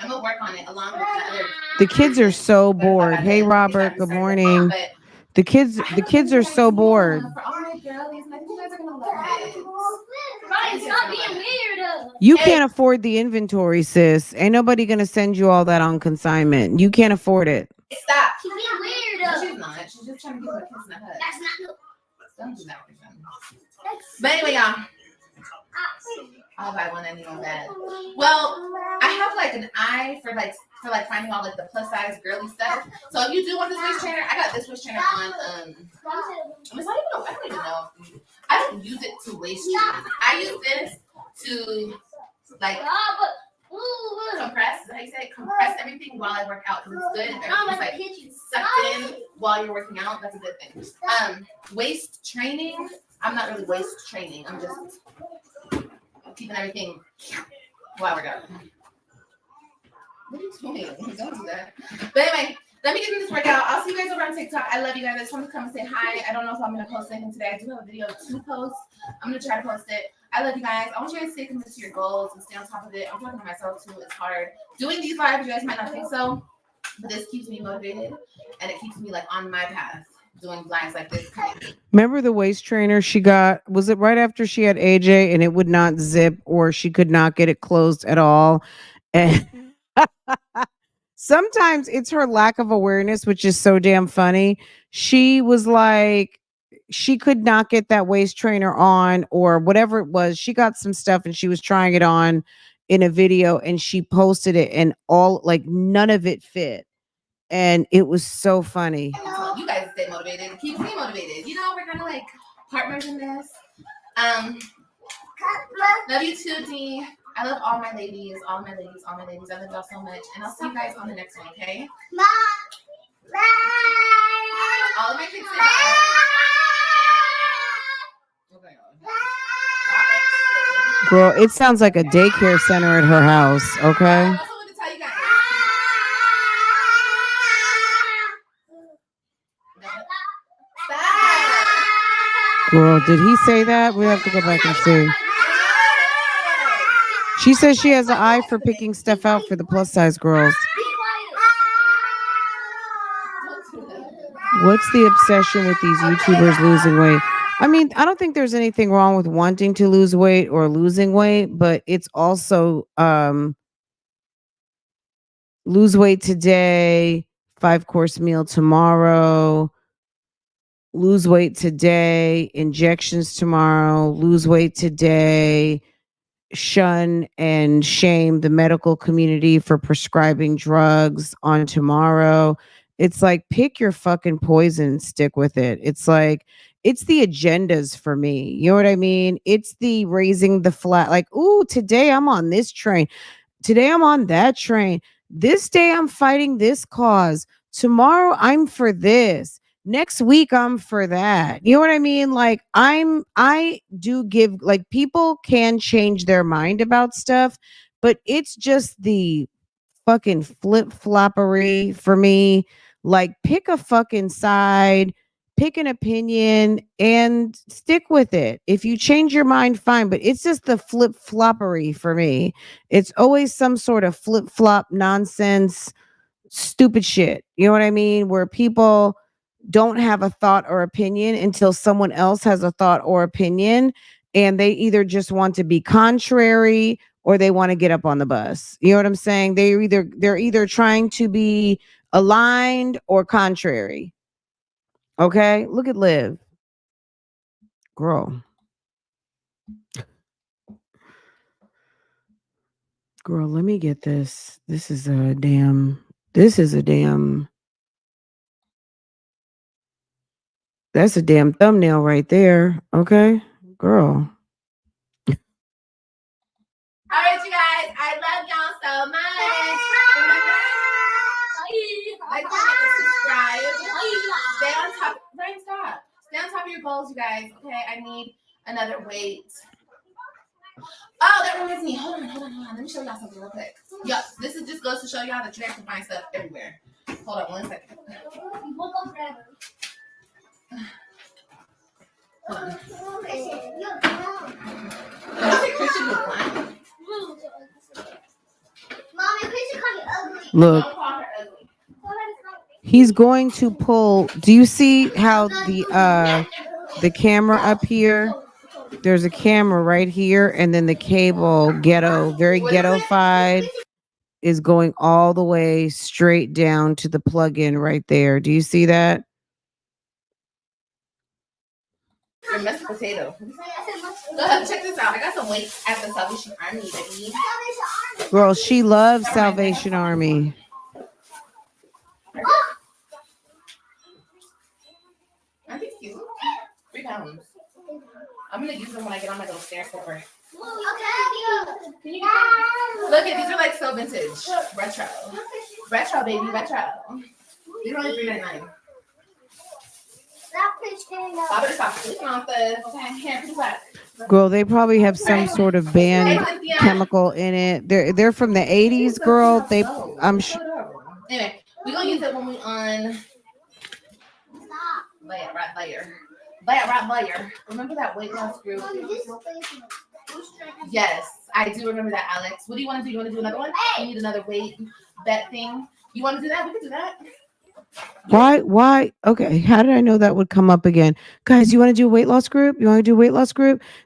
I'm gonna work on it along with the other. The kids are so But if I bored. got Hey, the- Robert. if I Good started morning. but The kids are so bored. For all my girlies, and I think you guys are gonna love it. Right, stop being weird. You can't afford the inventory, sis. Ain't nobody gonna send you all that on consignment. You can't afford it. Stop. She's being weird. No, she's not. She's just trying to give her a kiss in the head. That's not. Don't do that. But anyway, y'all. I'll buy one and you know that. Well, I have like an eye for finding all like the plus size girly stuff. So if you do want this waist trainer, I got this waist trainer on it's not even, I don't even know. I don't use it to waist train. I use this to like compress. Is that how you say it? Compress everything while I work out because it's good. Everything's like sucked in while you're working out. That's a good thing. Waist training. I'm not really waist training. I'm just keeping everything while we're out. What are you doing? Don't do that. But anyway, let me get into this workout. I'll see you guys over on TikTok. I love you guys. I just want to come and say hi. I don't know if I'm going to post anything today. I do have a video to post. I'm going to try to post it. I love you guys. I want you guys to stay committed to your goals and stay on top of it. I'm talking to myself too. It's hard. Doing these lives, you guys might not think so, but this keeps me motivated and it keeps me like on my path. Doing lives like this. Remember the waist trainer she got? Was it right after she had AJ and it would not zip or she could not get it closed at all? And sometimes it's her lack of awareness, which is so damn funny. She was like, she could not get that waist trainer on or whatever it was. She got some stuff and she was trying it on in a video and she posted it and all like none of it fit. And it was so funny. You guys stay motivated. It keeps me motivated. You know, we're kind of like partners in this. Love you too, D. I love all my ladies, all my ladies, all my ladies. I love y'all so much. And I'll see you guys on the next one, okay? All of my kids say bye. Girl, it sounds like a daycare center at her house, okay? I also want to tell you guys. Girl, did he say that? We have to go back and see. She says she has an eye for picking stuff out for the plus size girls. What's the obsession with these YouTubers losing weight? I mean, I don't think there's anything wrong with wanting to lose weight or losing weight, but it's also lose weight today, 5-course meal tomorrow, lose weight today, injections tomorrow, lose weight today, shun and shame the medical community for prescribing drugs on tomorrow. It's like, pick your fucking poison and stick with it. It's like, it's the agendas for me. You know what I mean? It's the raising the flag. Like, ooh, today I'm on this train. Today I'm on that train. This day I'm fighting this cause. Tomorrow I'm for this. Next week I'm for that. You know what I mean? Like I do give, like, people can change their mind about stuff, but it's just the fucking flip-floppery for me. Like, pick a fucking side, pick an opinion and stick with it. If you change your mind, fine, but it's just the flip-floppery for me. It's always some sort of flip-flop nonsense, stupid shit. You know what I mean? Where people don't have a thought or opinion until someone else has a thought or opinion, and they either just want to be contrary or they want to get up on the bus. You know what I'm saying? They're either trying to be aligned or contrary. Okay? Look at Liv. Girl. Girl, let me get this. This is a damn that's a damn thumbnail right there. Okay? Girl. All right, you guys. I love y'all so much. Like, comment, and subscribe. Stay on top. Ryan, stop. Stay on top of your goals, you guys. Okay, I need another weight. Oh, that reminds me. Hold on. Let me show y'all something real quick. Yeah, this is just goes to show y'all that you guys can find stuff everywhere. Hold on 1 second. You woke up forever. Hold on. You're dumb. Christian was lying. Mommy, Christian called you ugly. Look, Don't call her ugly. he's going to pull. Do you see how the camera up here? There's a camera right here, and then the cable, very ghetto-fied, is going all the way straight down to the plug-in right there. Do you see that? Your mashed potato. Go ahead, check this out. I got some weights at the Salvation Army, baby. Girl, she loves Salvation Army. I think cute. 3 pounds. I'm gonna use them when I get on my little stair stepper. Look at these are like so vintage. Retro. Retro, baby, retro. These are only $3.99. I better stop sleeping on this. Okay, here, put it back. Girl, they probably have some sort of banned chemical in it. They're from the 80s, girl. I'm sure. Anyway, we're gonna use it when we on layer. Remember that weight loss group? Yes, I do remember that, Alex. What do you want to do? You want to do another one? You need another weight bet thing. You want to do that? We can do that. Why? Okay. How did I know that would come up again? Guys, you want to do a weight loss group?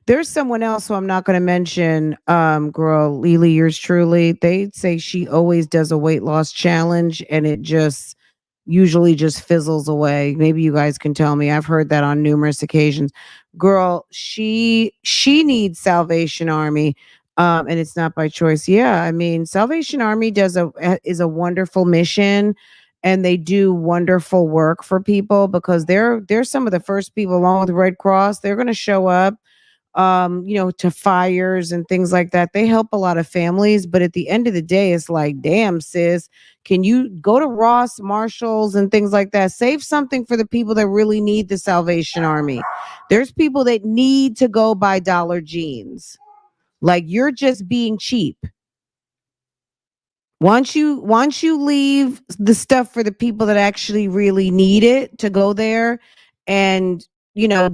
There's someone else who I'm not going to mention. Girl, Lily, yours truly. They say she always does a weight loss challenge and it just usually just fizzles away. Maybe you guys can tell me. I've heard that on numerous occasions. Girl, she needs Salvation Army. And it's not by choice. Yeah, I mean, Salvation Army is a wonderful mission, and they do wonderful work for people because they're some of the first people, along with the Red Cross. They're going to show up, to fires and things like that. They help a lot of families, but at the end of the day, it's like, damn, sis, can you go to Ross, Marshalls, and things like that? Save something for the people that really need the Salvation Army. There's people that need to go buy dollar jeans. Like, you're just being cheap. Once you leave the stuff for the people that actually really need it to go there and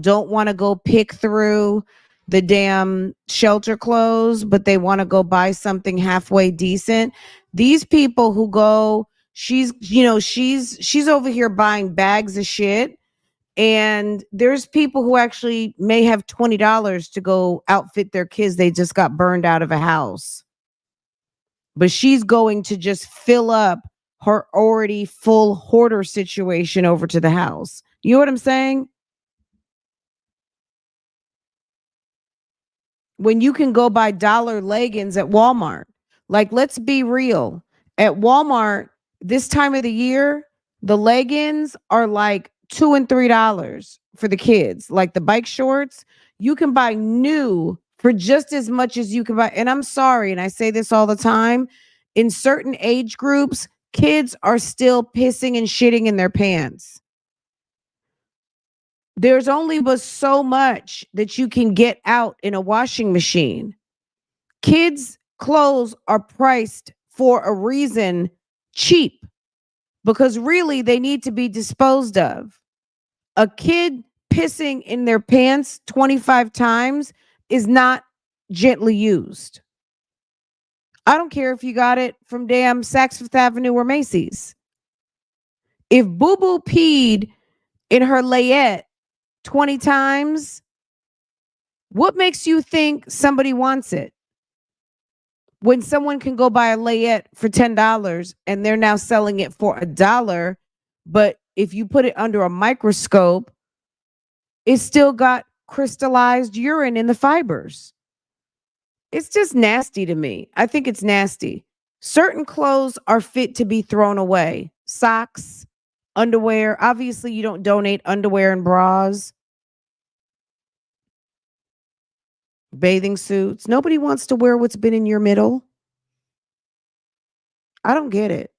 don't want to go pick through the damn shelter clothes, but they want to go buy something halfway decent. These people who go, she's over here buying bags of shit. And there's people who actually may have $20 to go outfit their kids. They just got burned out of a house. But she's going to just fill up her already full hoarder situation over to the house. You know what I'm saying? When you can go buy dollar leggings at Walmart. Like, let's be real. At Walmart, this time of the year, the leggings are like $2 and $3 for the kids. Like the bike shorts, you can buy new for just as much as you can buy. And I'm sorry, and I say this all the time, in certain age groups, kids are still pissing and shitting in their pants. There's only but so much that you can get out in a washing machine. Kids' clothes are priced for a reason cheap because really they need to be disposed of. A kid pissing in their pants 25 times is not gently used. I don't care if you got it from damn Saks Fifth Avenue or Macy's. If Boo Boo peed in her layette 20 times, what makes you think somebody wants it? When someone can go buy a layette for $10 and they're now selling it for $1, but if you put it under a microscope, it's still got crystallized urine in the fibers. It's just nasty to me. I think it's nasty. Certain clothes are fit to be thrown away. Socks, underwear. Obviously, you don't donate underwear and bras. Bathing suits. Nobody wants to wear what's been in your middle. I don't get it.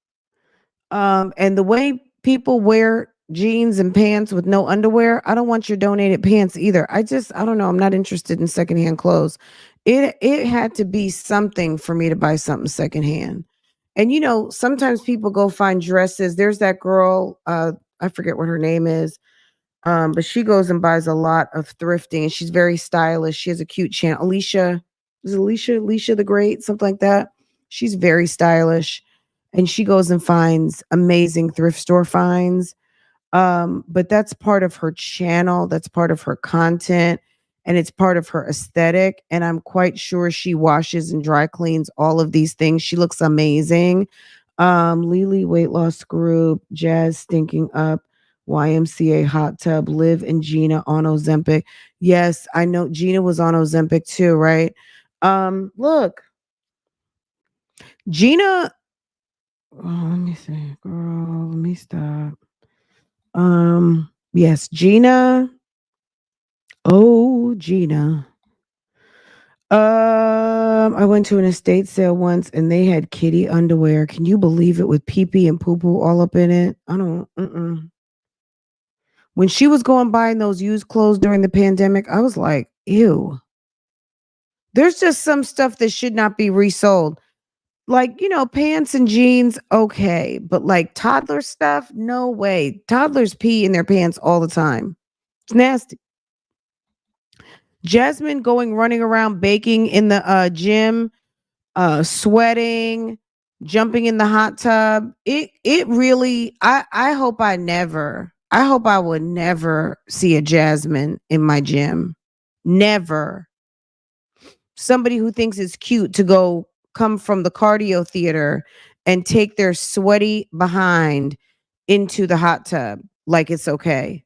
And the way people wear jeans and pants with no underwear, I don't want your donated pants either. I don't know. I'm not interested in secondhand clothes. It had to be something for me to buy something secondhand. And sometimes people go find dresses. There's that girl, I forget what her name is. But she goes and buys a lot of thrifting and she's very stylish. She has a cute channel. Alicia the Great, something like that. She's very stylish and she goes and finds amazing thrift store finds. But that's part of her channel, that's part of her content, and it's part of her aesthetic. And I'm quite sure she washes and dry cleans all of these things. She looks amazing. Lily Weight Loss Group, Jazz Stinking Up, YMCA Hot Tub, Liv and Gina on Ozempic. Yes, I know Gina was on Ozempic too, right? Look, Gina. Oh, let me see, girl. Let me stop. Yes, Gina. Oh, Gina. I went to an estate sale once and they had kitty underwear. Can you believe it with pee pee and poo poo all up in it? I don't. When she was going buying those used clothes during the pandemic, I was like, ew. There's just some stuff that should not be resold. Like, pants and jeans, okay. But like toddler stuff, no way. Toddlers pee in their pants all the time. It's nasty. Jasmine going running around baking in the gym, sweating, jumping in the hot tub. It really I hope I hope I would never see a Jasmine in my gym. Never. Somebody who thinks it's cute to go come from the cardio theater and take their sweaty behind into the hot tub like it's okay.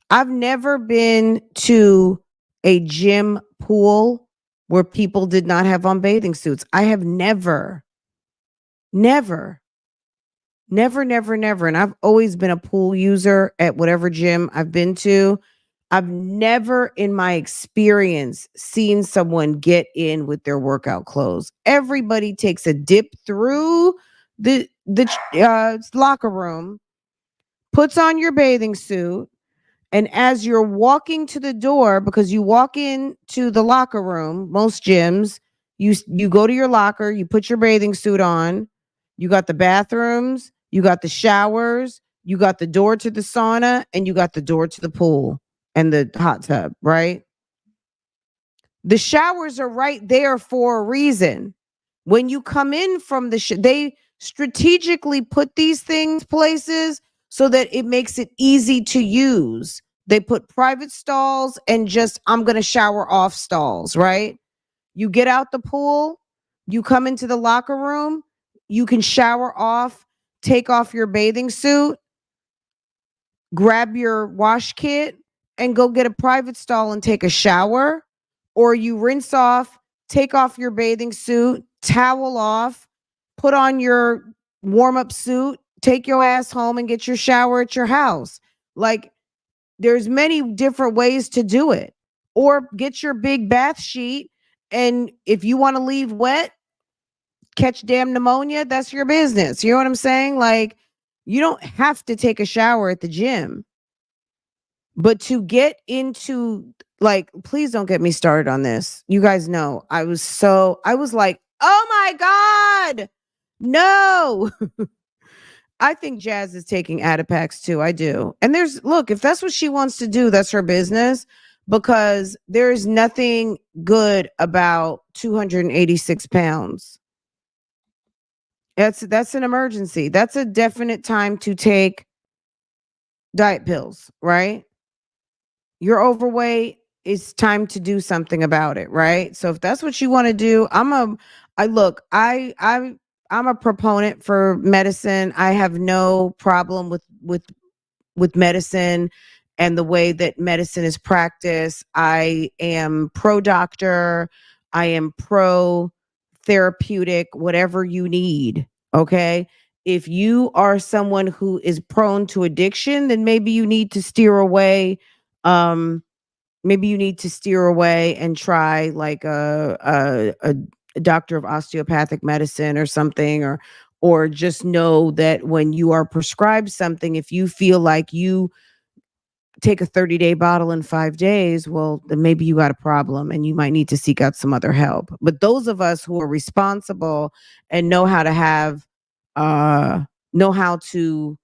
I've never been to a gym pool where people did not have on bathing suits. I have never, never. And I've always been a pool user at whatever gym I've been to. I've never in my experience seen someone get in with their workout clothes. Everybody takes a dip through the locker room, puts on your bathing suit, and as you're walking to the door, because you walk into the locker room, most gyms, you go to your locker, you put your bathing suit on, you got the bathrooms, you got the showers, you got the door to the sauna, and you got the door to the pool and the hot tub, right? The showers are right there for a reason. When you come in from they strategically put these things places so that it makes it easy to use. They put private stalls and just I'm going to shower off stalls, right? You get out the pool, you come into the locker room, you can shower off, take off your bathing suit, grab your wash kit and go get a private stall and take a shower, or you rinse off, take off your bathing suit, towel off, put on your warm-up suit, take your ass home and get your shower at your house. Like there's many different ways to do it. Or get your big bath sheet, and if you want to leave wet, catch damn pneumonia, that's your business. You know what I'm saying? Like you don't have to take a shower at the gym. But to get into, like, please don't get me started on this. You guys know I was like, oh my God, no. I think Jazz is taking Adipex too. I do. And look, if that's what she wants to do, that's her business, because there is nothing good about 286 pounds. That's an emergency. That's a definite time to take diet pills, right? You're overweight. It's time to do something about it, right? So if that's what you want to do, I'm a proponent for medicine. I have no problem with medicine and the way that medicine is practiced. I am pro doctor. I am pro therapeutic, whatever you need. Okay. If you are someone who is prone to addiction, then maybe you need to steer away. Maybe you need to steer away and try like a doctor of osteopathic medicine or something, or just know that when you are prescribed something, if you feel like you take a 30-day bottle in 5 days, well, then maybe you got a problem and you might need to seek out some other help. But those of us who are responsible and know how to have know how to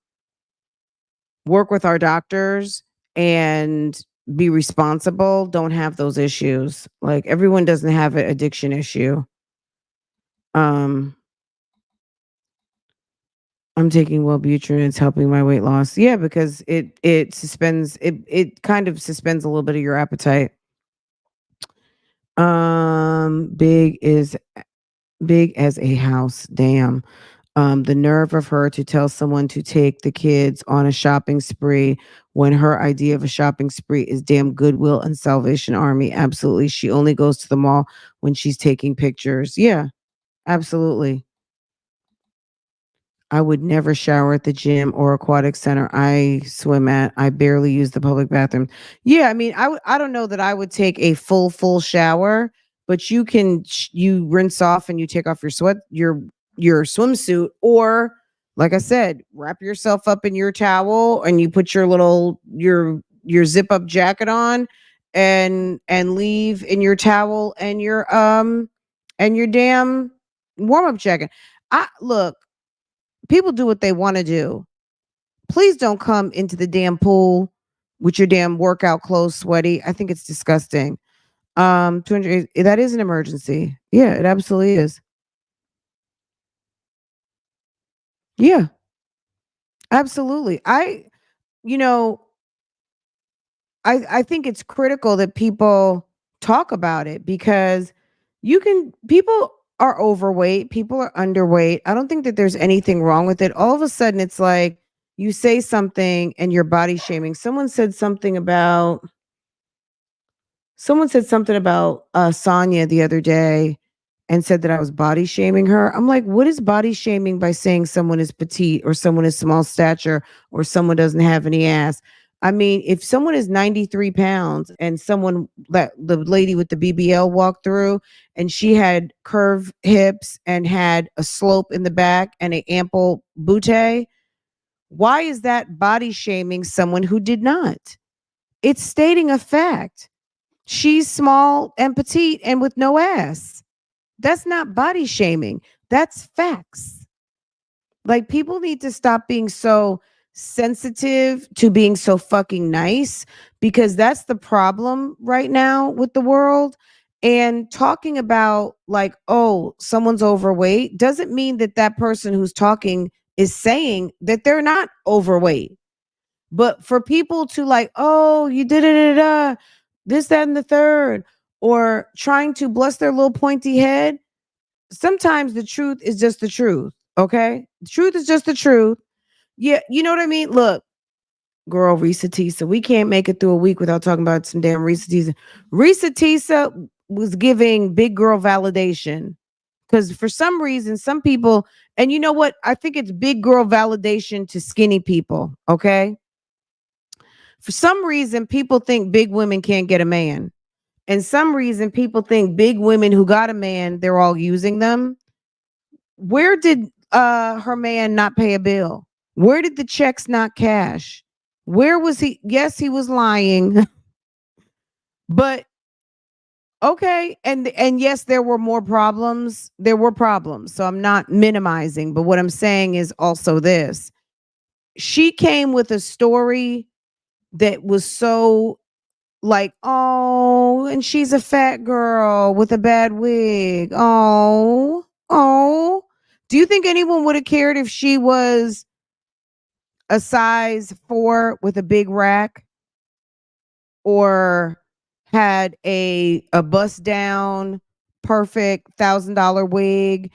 work with our doctors and be responsible don't have those issues. Like everyone doesn't have an addiction issue. Um I'm taking Wellbutrin. It's helping my weight loss. Yeah, because it suspends it kind of suspends a little bit of your appetite. Big is big as a house. Damn. The nerve of her to tell someone to take the kids on a shopping spree when her idea of a shopping spree is damn Goodwill and Salvation Army. Absolutely. She only goes to the mall when she's taking pictures. Yeah, absolutely. I would never shower at the gym or aquatic center I swim at. I barely use the public bathroom. Yeah, I mean, I don't know that I would take a full shower, but you can you rinse off and you take off your swimsuit, or like I said, wrap yourself up in your towel and you put your zip up jacket on and leave in your towel and your damn warm up jacket. I look, people do what they want to do. Please don't come into the damn pool with your damn workout clothes sweaty. I think it's disgusting. 200, that is an emergency. Yeah, it absolutely is. Yeah, absolutely. You know, I think it's critical that people talk about it because people are overweight, people are underweight. I don't think that there's anything wrong with it. All of a sudden it's like you say something and you're body shaming. Someone said something about Sonya the other day and said that I was body shaming her. I'm like, what is body shaming by saying someone is petite or someone is small stature or someone doesn't have any ass? I mean, if someone is 93 pounds and someone that the lady with the BBL walked through and she had curved hips and had a slope in the back and an ample butte, why is that body shaming someone who did not? It's stating a fact. She's small and petite and with no ass. That's not body shaming. That's facts. Like people need to stop being so sensitive to being so fucking nice because that's the problem right now with the world. And talking about like, oh, someone's overweight doesn't mean that that person who's talking is saying that they're not overweight. But for people to like, oh, you did it, this, that, and the third, or trying to bless their little pointy head, sometimes the truth is just the truth. Okay. The truth is just the truth. Yeah. You know what I mean? Look, girl, Risa Tisa, we can't make it through a week without talking about some damn Risa Tisa. Risa Tisa was giving big girl validation because for some reason, some people, and you know what? I think it's big girl validation to skinny people. Okay. For some reason, people think big women can't get a man. And some reason people think big women who got a man, they're all using them. Where did her man not pay a bill? Where did the checks not cash? Where was he? Yes, he was lying. But okay, and yes, there were more problems. There were problems. So I'm not minimizing, but what I'm saying is also this. She came with a story that was so like, oh, and she's a fat girl with a bad wig. Oh, oh. Do you think anyone would have cared if she was a size 4 with a big rack or had a bust down perfect $1,000 wig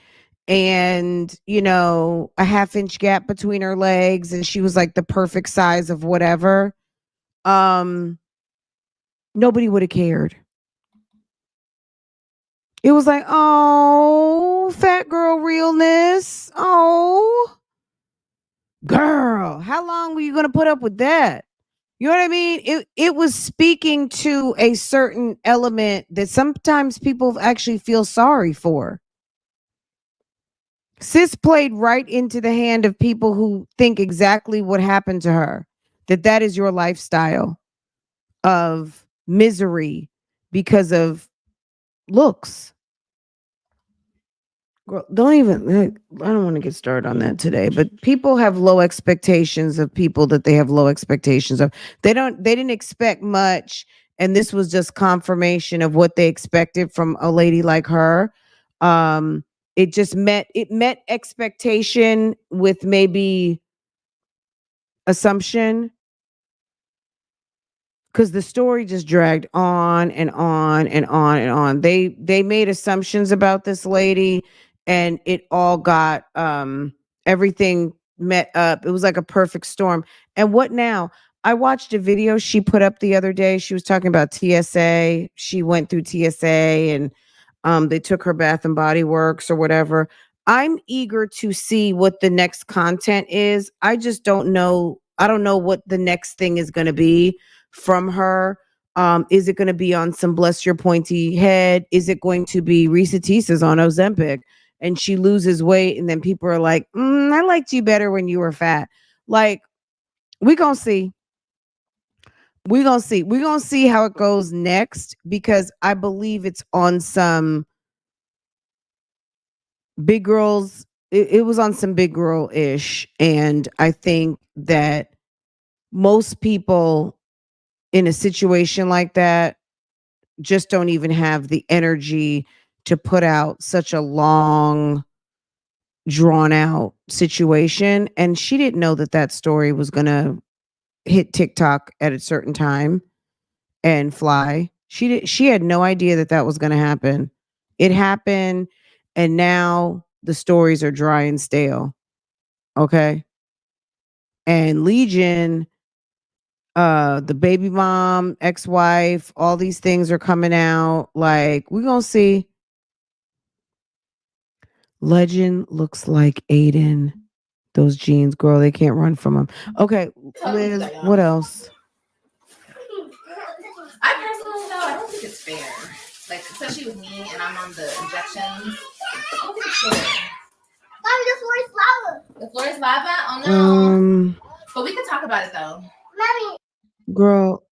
and a half-inch gap between her legs and she was like the perfect size of whatever? Nobody would have cared. It was like, oh, fat girl realness. Oh, girl, how long were you going to put up with that? You know what I mean? It was speaking to a certain element that sometimes people actually feel sorry for. Sis played right into the hand of people who think exactly what happened to her, that is your lifestyle. of misery because of looks. Girl, don't even. I don't want to get started on that today. But people have low expectations of people that they have low expectations of. They don't. They didn't expect much, and this was just confirmation of what they expected from a lady like her. Um, it just met. It met expectation with maybe assumption, because the story just dragged on and on and on and on. They made assumptions about this lady, and it all got everything met up. It was like a perfect storm. And what now? I watched a video she put up the other day. She was talking about TSA. She went through TSA, and they took her Bath and Body Works or whatever. I'm eager to see what the next content is. I just don't know. I don't know what the next thing is going to be from her. Is it going to be on some bless your pointy head? Is it going to be Reese Teesa's on Ozempic and she loses weight and then people are like, I liked you better when you were fat? Like, we gonna see. We gonna see. We gonna see how it goes next, because I believe it's on some big girls. It was on some big girl ish, and I think that most people in a situation like that just don't even have the energy to put out such a long, drawn out situation. And she didn't know that that story was going to hit TikTok at a certain time and fly. She had no idea that that was going to happen. It happened, and now the stories are dry and stale. Okay? And Legion, the baby mom, ex-wife, all these things are coming out. Like, we're going to see. Legend looks like Aiden. Those jeans, girl, they can't run from them. Okay, Liz, what else? I personally, though, I don't think it's fair. Like, especially with me, and I'm on the injections. I don't think it's fair. Mommy, the floor is lava. The floor is lava? Oh no. Um, But we can talk about it though. Mommy. Girl,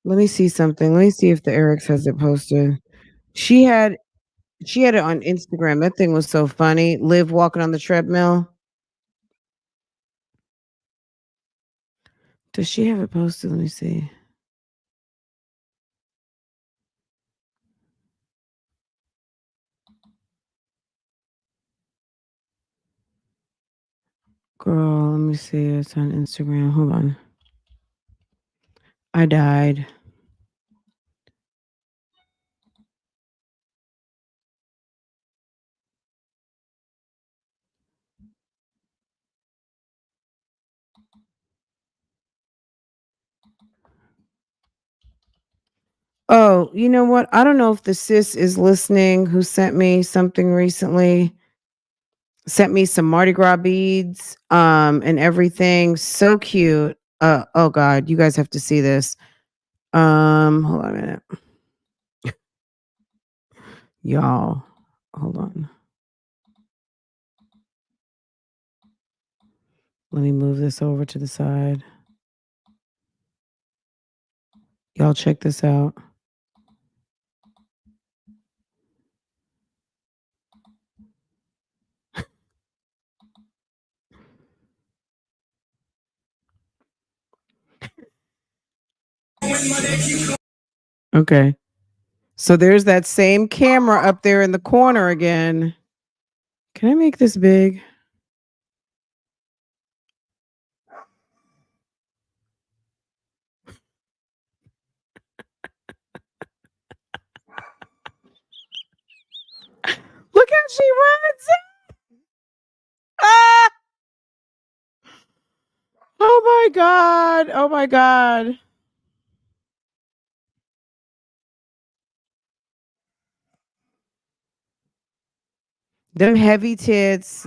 let me see something. Let me see if the Erics has it posted. She had it on Instagram. That thing was so funny. Liv walking on the treadmill. Does she have it posted? Let me see. Girl, let me see. It's on Instagram. Hold on. I died. Oh, you know what? I don't know if the sis is listening who sent me something recently. Sent me some Mardi Gras beads and everything. So cute. Oh God, you guys have to see this. Hold on a minute. Y'all, hold on. Let me move this over to the side. Y'all check this out. Okay. So there's that same camera up there in the corner again. Can I make this big? Look how she runs. Ah! Oh my God. Oh my God. Them heavy tits.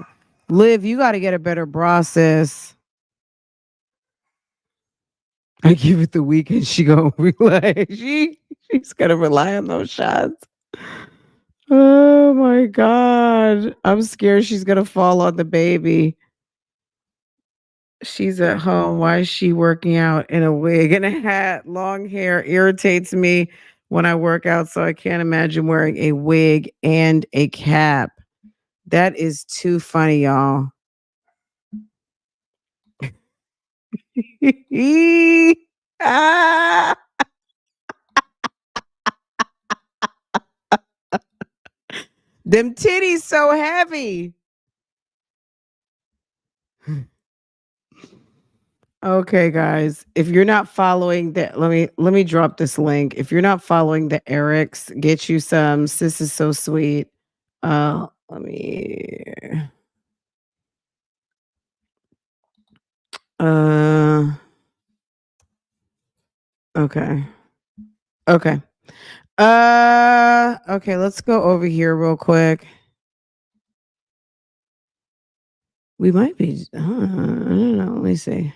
Liv, you got to get a better bra, sis. I give it the weekend. She gonna rely. She's gonna rely on those shots. Oh my God. I'm scared she's gonna fall on the baby. She's at home. Why is she working out in a wig and a hat? Long hair irritates me when I work out, so I can't imagine wearing a wig and a cap. That is too funny, y'all. Ah, them titties so heavy. Okay, guys. If you're not following the let me drop this link. If you're not following the Erics, get you some. Sis is so sweet. Let me uh okay. Okay. Okay, let's go over here real quick. We might be I don't know. Let me see.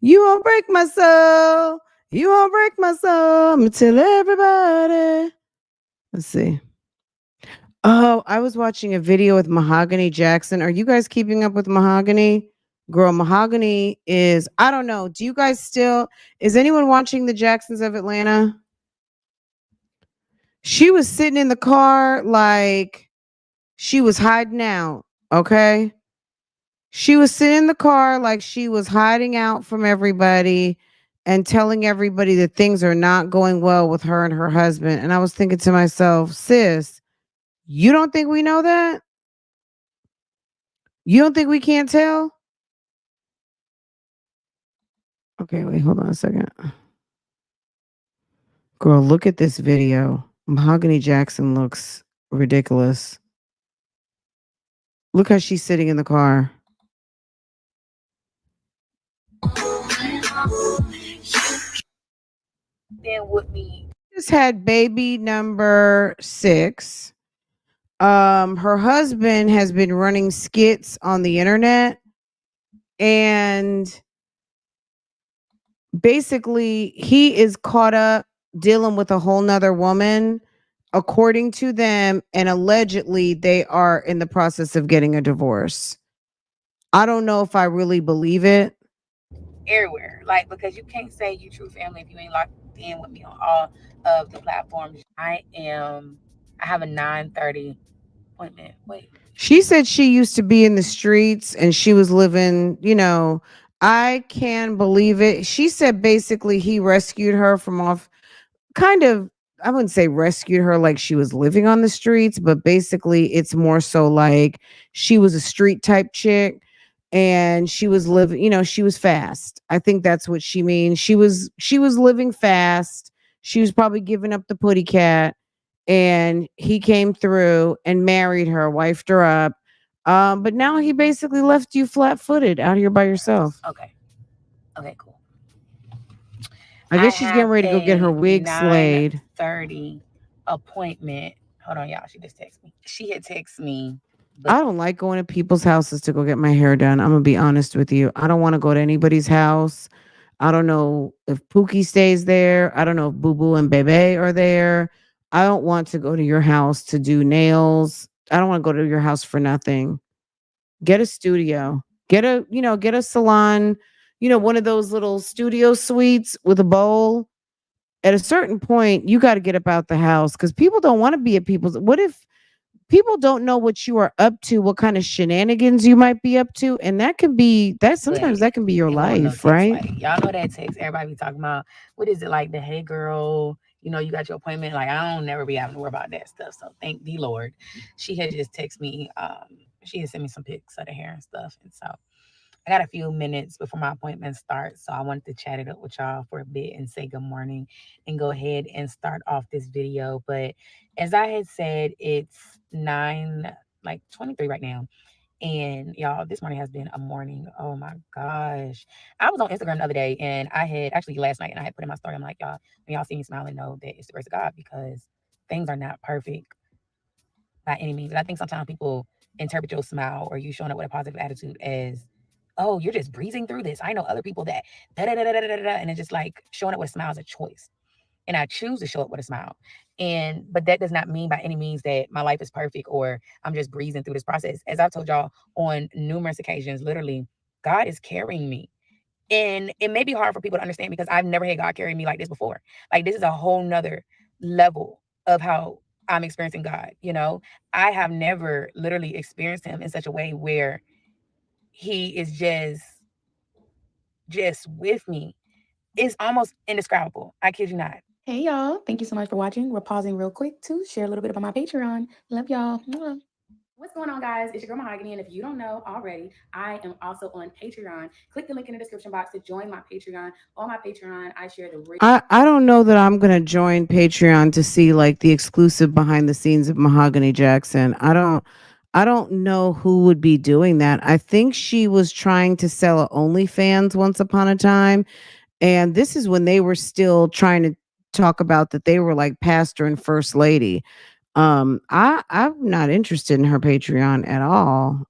You won't break my soul. You won't break my soul. I'm gonna tell everybody. Let's see. Oh, I was watching a video with Mahogany Jackson. Are you guys keeping up with Mahogany? Girl, Mahogany is, I don't know. Do you guys still, is anyone watching the Jacksons of Atlanta? She was sitting in the car like she was hiding out. Okay. She was sitting in the car like she was hiding out from everybody and telling everybody that things are not going well with her and her husband. And I was thinking to myself, sis, you don't think we know that? You don't think we can't tell? Okay, wait, hold on a second. Girl, look at this video. Mahogany Jackson looks ridiculous. Look how she's sitting in the car. Then with me. Just had baby number 6. Her husband has been running skits on the internet, and basically he is caught up dealing with a whole nother woman according to them, and allegedly they are in the process of getting a divorce. I don't know if I really believe it. Everywhere, like, because you can't say you true family if you ain't locked in with me on all of the platforms. I have a 9:30 appointment. Wait. She said she used to be in the streets and she was living, I can believe it. She said basically he rescued her from off, kind of, I wouldn't say rescued her like she was living on the streets, but basically it's more so like she was a street type chick and she was living, she was fast. I think that's what she means. She was living fast. She was probably giving up the putty cat, and he came through and married her, wifed her up. But now he basically left you flat-footed out here by yourself. Okay, cool. I guess she's getting ready to go get her wig slayed. 9:30 appointment. Hold on, y'all. She just texted me. She had texted me. I don't like going to people's houses to go get my hair done. I'm gonna be honest with you. I don't want to go to anybody's house. I don't know if Pookie stays there. I don't know if Boo Boo and Bebe are there. I don't want to go to your house to do nails. I don't want to go to your house for nothing. Get a studio. Get a salon, one of those little studio suites with a bowl. At a certain point, you got to get up out the house because people don't want to be at people's. What if people don't know what you are up to, what kind of shenanigans you might be up to? And that can be sometimes that can be your life, right? Like, y'all know that text everybody be talking about. What is it like? The hey girl, you got your appointment. Like, I don't never be having to worry about that stuff. So thank the Lord. She had just texted me. She had sent me some pics of the hair and stuff. And so I got a few minutes before my appointment starts. So I wanted to chat it up with y'all for a bit and say good morning and go ahead and start off this video. But as I had said, it's 9:23 right now. And y'all, this morning has been a morning. Oh my gosh. I was on Instagram the other day, and I had actually last night, and I had put in my story, I'm like, y'all, when y'all see me smiling, know that it's the grace of God, because things are not perfect by any means. And I think sometimes people interpret your smile or you showing up with a positive attitude as, oh, you're just breezing through this. I know other people that and it's just like showing up with a smile is a choice. And I choose to show up with a smile. But that does not mean by any means that my life is perfect or I'm just breezing through this process. As I've told y'all on numerous occasions, literally God is carrying me. And it may be hard for people to understand because I've never had God carry me like this before. Like, this is a whole nother level of how I'm experiencing God. You know, I have never literally experienced him in such a way where he is just with me. It's almost indescribable. I kid you not. Hey, y'all. Thank you so much for watching. We're pausing real quick to share a little bit about my Patreon. Love y'all. Mwah. What's going on, guys? It's your girl Mahogany, and if you don't know already, I am also on Patreon. Click the link in the description box to join my Patreon. On my Patreon, I share the I don't know that I'm gonna join Patreon to see like the exclusive behind the scenes of Mahogany Jackson. I don't know who would be doing that. I think she was trying to sell a OnlyFans once upon a time, and this is when they were still trying to talk about that they were like pastor and first lady. I'm not interested in her Patreon at all.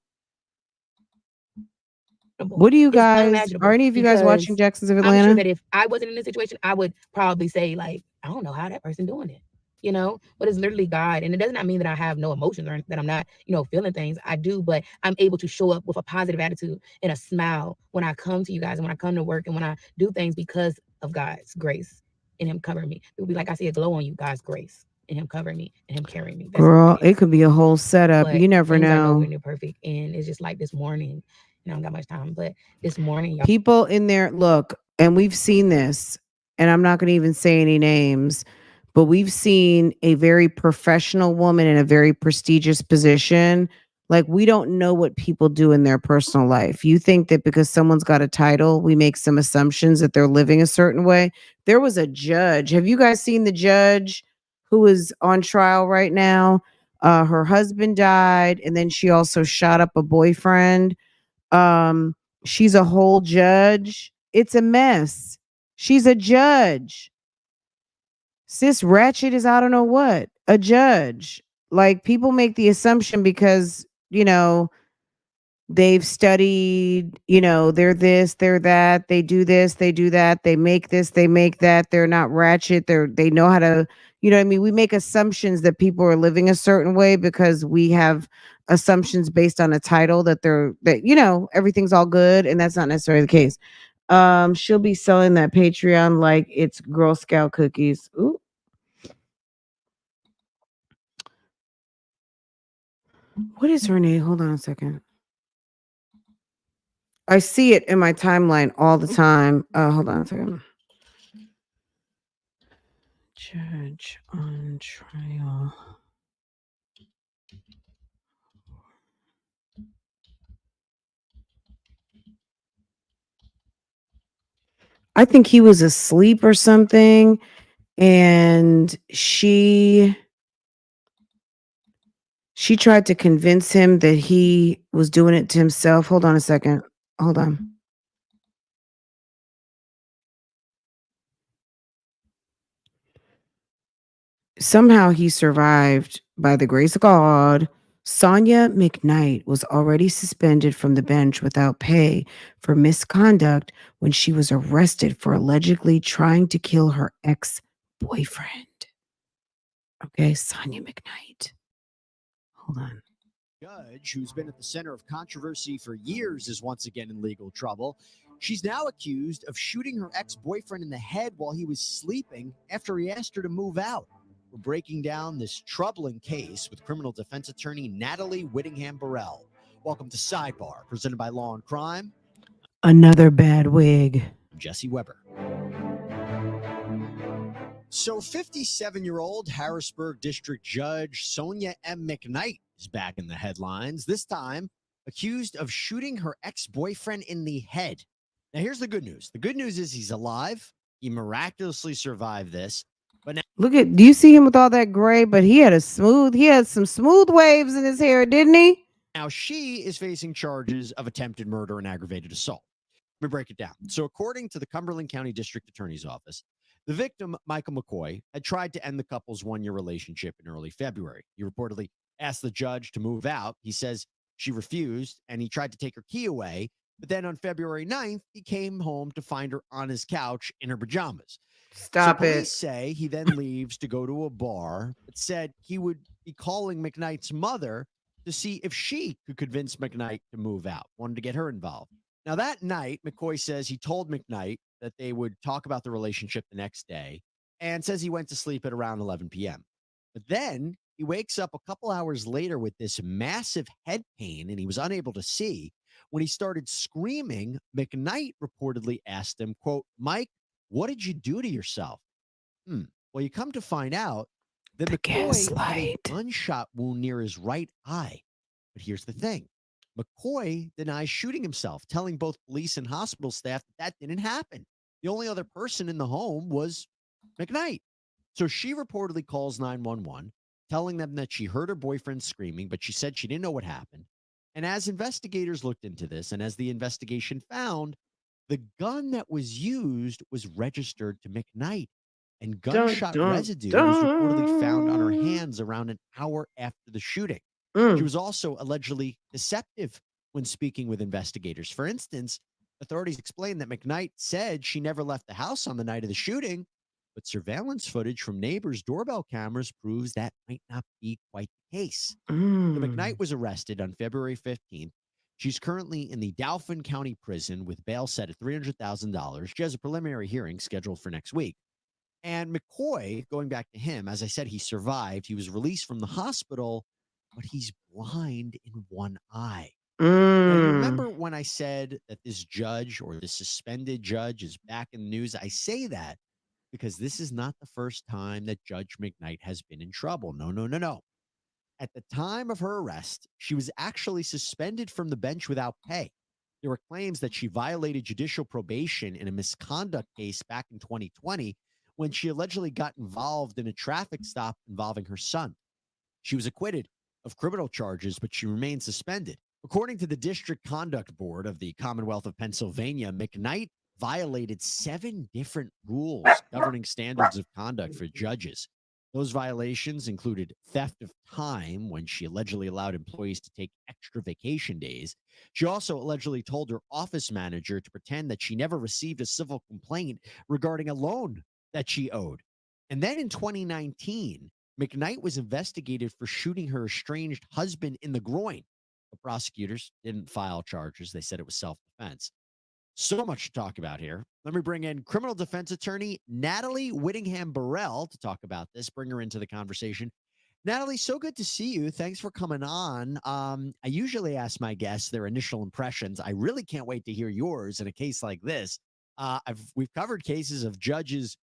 What do you guys, are any of you guys watching Jacksons of Atlanta? I'm sure that if I wasn't in this situation, I would probably say, like, I don't know how that person doing it, you know, but it's literally God. And it does not mean that I have no emotions or that I'm not, you know, feeling things. I do, but I'm able to show up with a positive attitude and a smile when I come to you guys and when I come to work and when I do things because of God's grace and him covering me. It would be like I see a glow on you, God's grace and him covering me and him carrying me. That's Girl, it could be a whole setup. But You never things are know. nowhere near perfect. And it's just like this morning, I don't got much time, but this morning, People in there, look, and we've seen this, and I'm not going to even say any names, but we've seen a very professional woman in a very prestigious position. Like, we don't know what people do in their personal life. You think that because someone's got a title, we make some assumptions that they're living a certain way. There was a judge. Have you guys seen the judge who is on trial right now? Her husband died, and then she also shot up a boyfriend. She's a whole judge. It's a mess. She's a judge. Sis Ratchet is, I don't know what, a judge. Like, people make the assumption because, you know, they've studied, you know, they're this, they're that, they do this, they do that, they make this, they make that, they're not ratchet, they know how to, you know what I mean? We make assumptions that people are living a certain way because we have assumptions based on a title that you know, everything's all good, and that's not necessarily the case. She'll be selling that Patreon like it's Girl Scout cookies. Ooh. What is her name? Hold on a second. I see it in my timeline all the time. Hold on a second. Judge on trial. I think he was asleep or something, and she tried to convince him that he was doing it to himself. Hold on a second. Hold on. Somehow he survived by the grace of God. Sonya McKnight was already suspended from the bench without pay for misconduct when she was arrested for allegedly trying to kill her ex-boyfriend. Okay, Sonya McKnight. Hold on. Judge, who's been at the center of controversy for years, is once again in legal trouble. She's now accused of shooting her ex-boyfriend in the head while he was sleeping after he asked her to move out. We're breaking down this troubling case with criminal defense attorney Natalie Whittingham-Burrell. Welcome to Sidebar, presented by Law and Crime. Another bad wig. I'm Jesse Weber. So 57-year-old Harrisburg District Judge Sonya M. McKnight is back in the headlines, this time accused of shooting her ex-boyfriend in the head. Now, here's the good news. The good news is he's alive. He miraculously survived this. But now, look at, do you see him with all that gray? But he had some smooth waves in his hair, didn't he? Now she is facing charges of attempted murder and aggravated assault. Let me break it down. So according to the Cumberland County District Attorney's Office, the victim, Michael McCoy, had tried to end the couple's one-year relationship in early February. He reportedly asked the judge to move out. He says she refused, and he tried to take her key away. But then on February 9th, he came home to find her on his couch in her pajamas. Stop so it. police say he then leaves to go to a bar, but said he would be calling McKnight's mother to see if she could convince McKnight to move out. Wanted to get her involved. Now, that night, McCoy says he told McKnight that they would talk about the relationship the next day and says he went to sleep at around 11 p.m. But then he wakes up a couple hours later with this massive head pain and he was unable to see. When he started screaming, McKnight reportedly asked him, quote, Mike, what did you do to yourself? Well, you come to find out that The McCoy had a gaslight. gunshot wound near his right eye. But here's the thing. McCoy denies shooting himself, telling both police and hospital staff that didn't happen. The only other person in the home was McKnight. So she reportedly calls 911, telling them that she heard her boyfriend screaming, but she said she didn't know what happened. And as investigators looked into this, and as the investigation found, the gun that was used was registered to McKnight. And gunshot residue was reportedly found on her hands around an hour after the shooting. She was also allegedly deceptive when speaking with investigators. For instance, authorities explained that McKnight said she never left the house on the night of the shooting, but surveillance footage from neighbors' doorbell cameras proves that might not be quite the case. So McKnight was arrested on February 15th. She's currently in the Dauphin County Prison with bail set at $300,000. She has a preliminary hearing scheduled for next week. And McCoy, going back to him, as I said, he survived. He was released from the hospital, but he's blind in one eye. Now, you remember when I said that this judge or the suspended judge is back in the news? I say that because this is not the first time that Judge McKnight has been in trouble. No. At the time of her arrest, she was actually suspended from the bench without pay. There were claims that she violated judicial probation in a misconduct case back in 2020 when she allegedly got involved in a traffic stop involving her son. She was acquitted of criminal charges, but she remained suspended. According to the District Conduct Board of the Commonwealth of Pennsylvania, McKnight violated 7 different rules governing standards of conduct for judges. Those violations included theft of time when she allegedly allowed employees to take extra vacation days. She also allegedly told her office manager to pretend that she never received a civil complaint regarding a loan that she owed. And then in 2019, McKnight was investigated for shooting her estranged husband in the groin. The prosecutors didn't file charges. They said it was self-defense. So much to talk about here. Let me bring in criminal defense attorney Natalie Whittingham-Burrell to talk about this, bring her into the conversation. Natalie, so good to see you. Thanks for coming on. I usually ask my guests their initial impressions. I really can't wait to hear yours in a case like this. We've covered cases of judges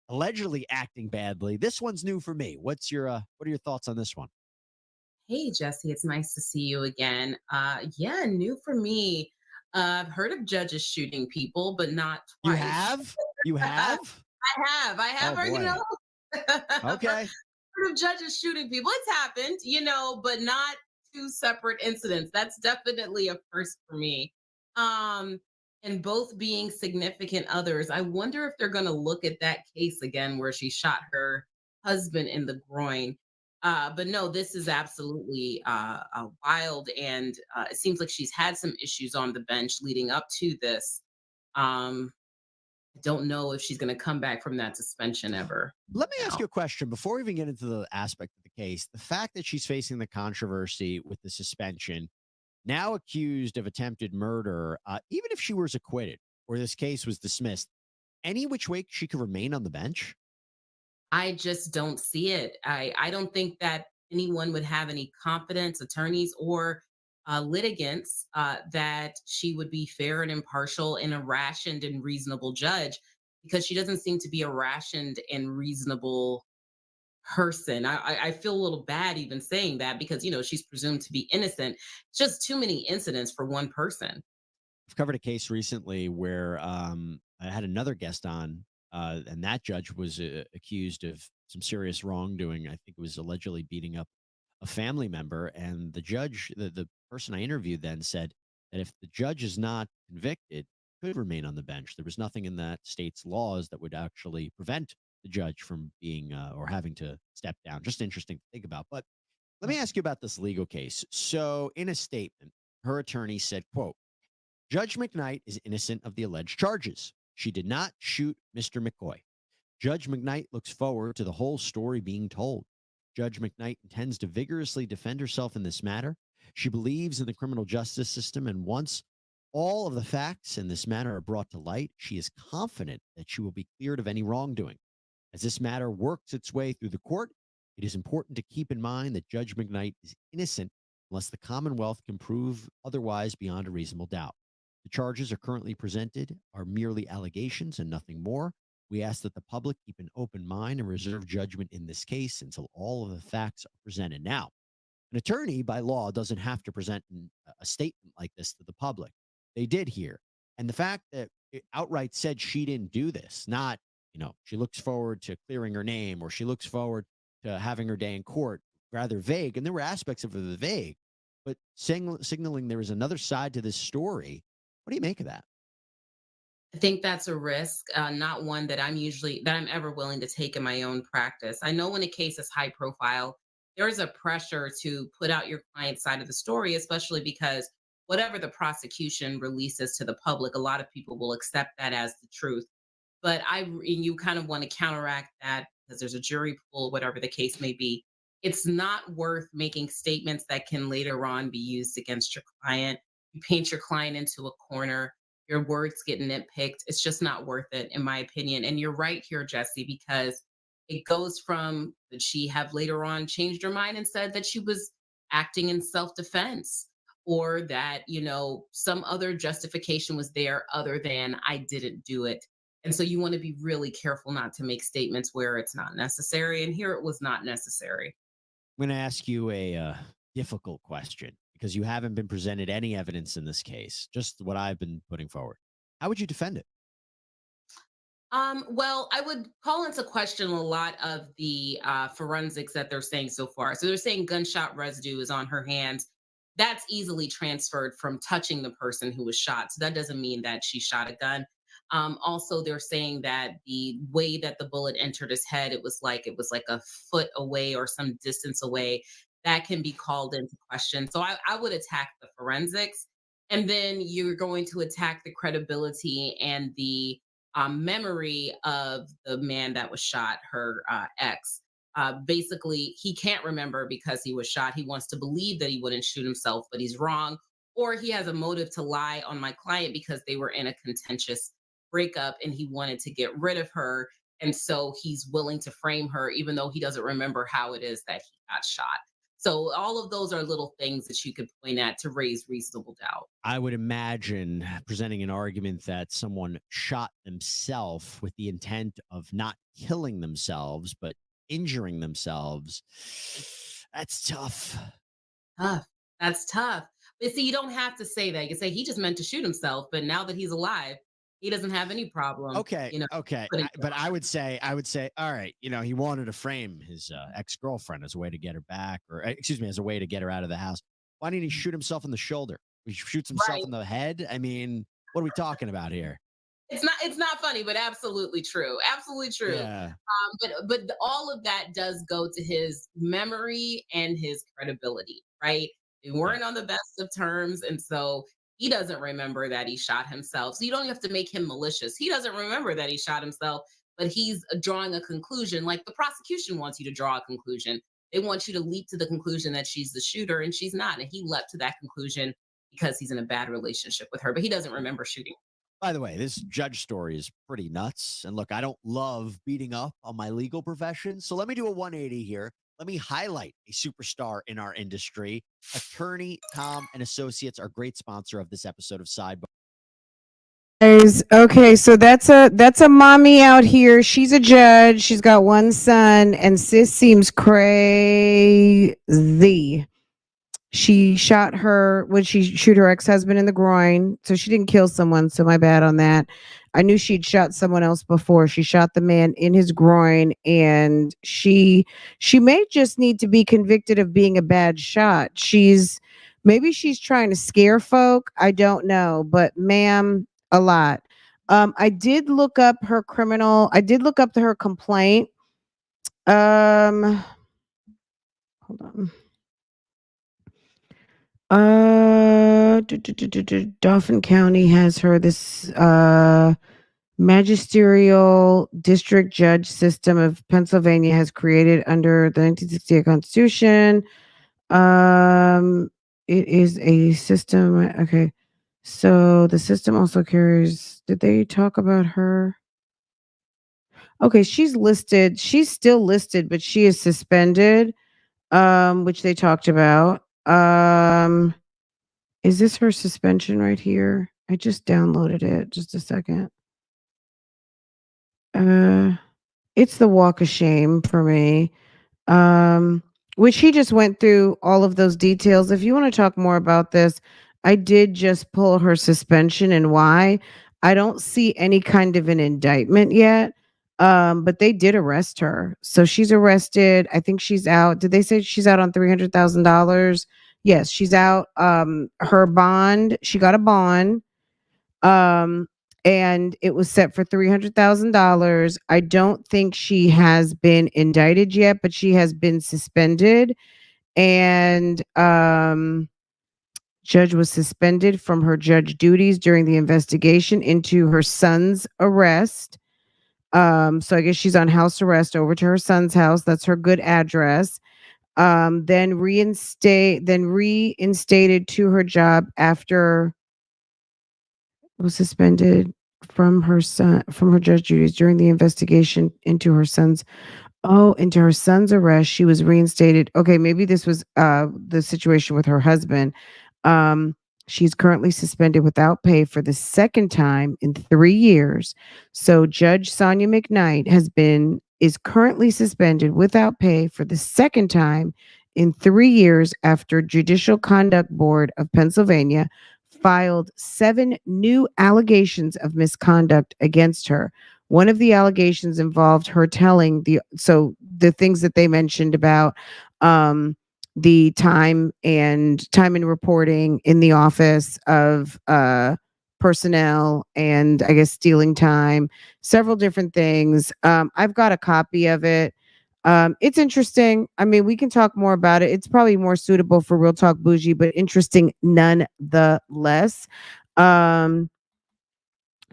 allegedly acting badly. This one's new for me. What are your thoughts on this one? Hey, Jesse, it's nice to see you again. Yeah, new for me. I've heard of judges shooting people, but not You twice. have? You have? I have Oh, heard, boy. Okay. heard of judges shooting people. It's happened, but not 2 separate incidents. That's definitely a first for me. And both being significant others. I wonder if they're going to look at that case again where she shot her husband in the groin. But no, this is absolutely wild. And it seems like she's had some issues on the bench leading up to this. I don't know if she's going to come back from that suspension ever. Let me ask you a question before we even get into the aspect of the case. The fact that she's facing the controversy with the suspension, now accused of attempted murder, even if she was acquitted or this case was dismissed, any which way she could remain on the bench? I just don't see it. I don't think that anyone would have any confidence, attorneys or litigants, that she would be fair and impartial and a rationed and reasonable judge, because she doesn't seem to be a rationed and reasonable person. I feel a little bad even saying that because, she's presumed to be innocent. It's just too many incidents for one person. I've covered a case recently where I had another guest on, and that judge was accused of some serious wrongdoing. I think it was allegedly beating up a family member. And the judge, the person I interviewed then said that if the judge is not convicted, could remain on the bench. There was nothing in that state's laws that would actually prevent the judge from being or having to step down. Just interesting to think about. But let me ask you about this legal case. So in a statement, her attorney said, quote, Judge McKnight is innocent of the alleged charges. She did not shoot Mr. McCoy. Judge McKnight looks forward to the whole story being told. Judge McKnight intends to vigorously defend herself in this matter. She believes in the criminal justice system and wants all of the facts in this matter are brought to light, she is confident that she will be cleared of any wrongdoing. As this matter works its way through the court, it is important to keep in mind that Judge McKnight is innocent unless the Commonwealth can prove otherwise beyond a reasonable doubt. The charges are currently presented are merely allegations and nothing more. We ask that the public keep an open mind and reserve judgment in this case until all of the facts are presented. Now, an attorney by law doesn't have to present a statement like this to the public. They did here. And the fact that it outright said she didn't do this, not, she looks forward to clearing her name or she looks forward to having her day in court, rather vague. And there were aspects of it vague, but signaling there is another side to this story. What do you make of that? I think that's a risk, not one that I'm ever willing to take in my own practice. I know when a case is high profile, there is a pressure to put out your client's side of the story, especially because whatever the prosecution releases to the public, a lot of people will accept that as the truth. But you kind of want to counteract that because there's a jury pool, whatever the case may be. It's not worth making statements that can later on be used against your client. You paint your client into a corner, your words get nitpicked. It's just not worth it, in my opinion. And you're right here, Jesse, because it goes from that she have later on changed her mind and said that she was acting in self-defense, or that, some other justification was there other than I didn't do it. And so you want to be really careful not to make statements where it's not necessary. And here it was not necessary. I'm going to ask you a difficult question because you haven't been presented any evidence in this case, just what I've been putting forward. How would you defend it? Well, I would call into question a lot of the forensics that they're saying so far. So they're saying gunshot residue is on her hands. That's easily transferred from touching the person who was shot. So that doesn't mean that she shot a gun. Also, they're saying that the way that the bullet entered his head, it was like a foot away or some distance away. That can be called into question. So I would attack the forensics, and then you're going to attack the credibility and the memory of the man that was shot, her ex. Basically, he can't remember because he was shot. He wants to believe that he wouldn't shoot himself, but he's wrong. Or he has a motive to lie on my client because they were in a contentious breakup and he wanted to get rid of her. And so he's willing to frame her, even though he doesn't remember how it is that he got shot. So all of those are little things that you could point at to raise reasonable doubt. I would imagine presenting an argument that someone shot themselves with the intent of not killing themselves, but injuring themselves. That's tough. Tough. That's tough. But see, you don't have to say that. You can say he just meant to shoot himself, but now that he's alive, he doesn't have any problem. Okay. Okay. But I would say, all right, he wanted to frame his ex-girlfriend as a way to get her back, or excuse me, as a way to get her out of the house. Why didn't he shoot himself in the shoulder? He shoots himself in the head. I mean, what are we talking about here? It's not funny, but absolutely true. Absolutely true. Yeah. But all of that does go to his memory and his credibility, right? They weren't on the best of terms, and so he doesn't remember that he shot himself. So you don't have to make him malicious. He doesn't remember that he shot himself, but he's drawing a conclusion like the prosecution wants you to draw a conclusion. They want you to leap to the conclusion that she's the shooter, and she's not. And he leapt to that conclusion because he's in a bad relationship with her, but he doesn't remember shooting. By the way, this judge story is pretty nuts. And look, I don't love beating up on my legal profession. So let me do a 180 here. Let me highlight a superstar in our industry. Attorney Tom and Associates, our great sponsor of this episode of Sidebar. Okay, so that's a mommy out here. She's a judge. She's got one son, and sis seems crazy. She shot her when she shoot her ex-husband in the groin. So she didn't kill someone. So my bad on that. I knew she'd shot someone else before. She shot the man in his groin, and she may just need to be convicted of being a bad shot. Maybe she's trying to scare folk. I don't know, but ma'am, a lot. I did look up her her complaint. Hold on. Dauphin County has her. This magisterial district judge system of Pennsylvania has created under the 1968 Constitution. It is a system. Okay. So the system also carries. Did they talk about her? Okay, she's listed. She's still listed, but she is suspended. Which they talked about. Is this her suspension right here? I just downloaded it. Just a second. Uh, it's the walk of shame for me. Um, which he just went through all of those details. If you want to talk more about this, I did just pull her suspension and why. I don't see any kind of an indictment yet. But they did arrest her. So she's arrested. I think she's out. Did they say she's out on $300,000? Yes, she's out. Her bond, she got a bond. Um, and it was set for $300,000. I don't think she has been indicted yet, but she has been suspended. And judge was suspended from her judge duties during the investigation into her son's arrest. So I guess she's on house arrest over to her son's house. That's her good address. Then reinstated to her job after was suspended from her judge duties during the investigation into her son's arrest. She was reinstated. Okay, maybe this was the situation with her husband. Um, she's currently suspended without pay for the second time in 3 years. So Judge Sonya McKnight is currently suspended without pay for the second time in 3 years after Judicial Conduct Board of Pennsylvania filed 7 new allegations of misconduct against her. One of the allegations involved her telling the things that they mentioned about the time and reporting in the office of personnel, and I guess stealing time, several different things. I've got a copy of it. It's interesting. I mean, we can talk more about it. It's probably more suitable for Real Talk Bougie, but interesting nonetheless. Um,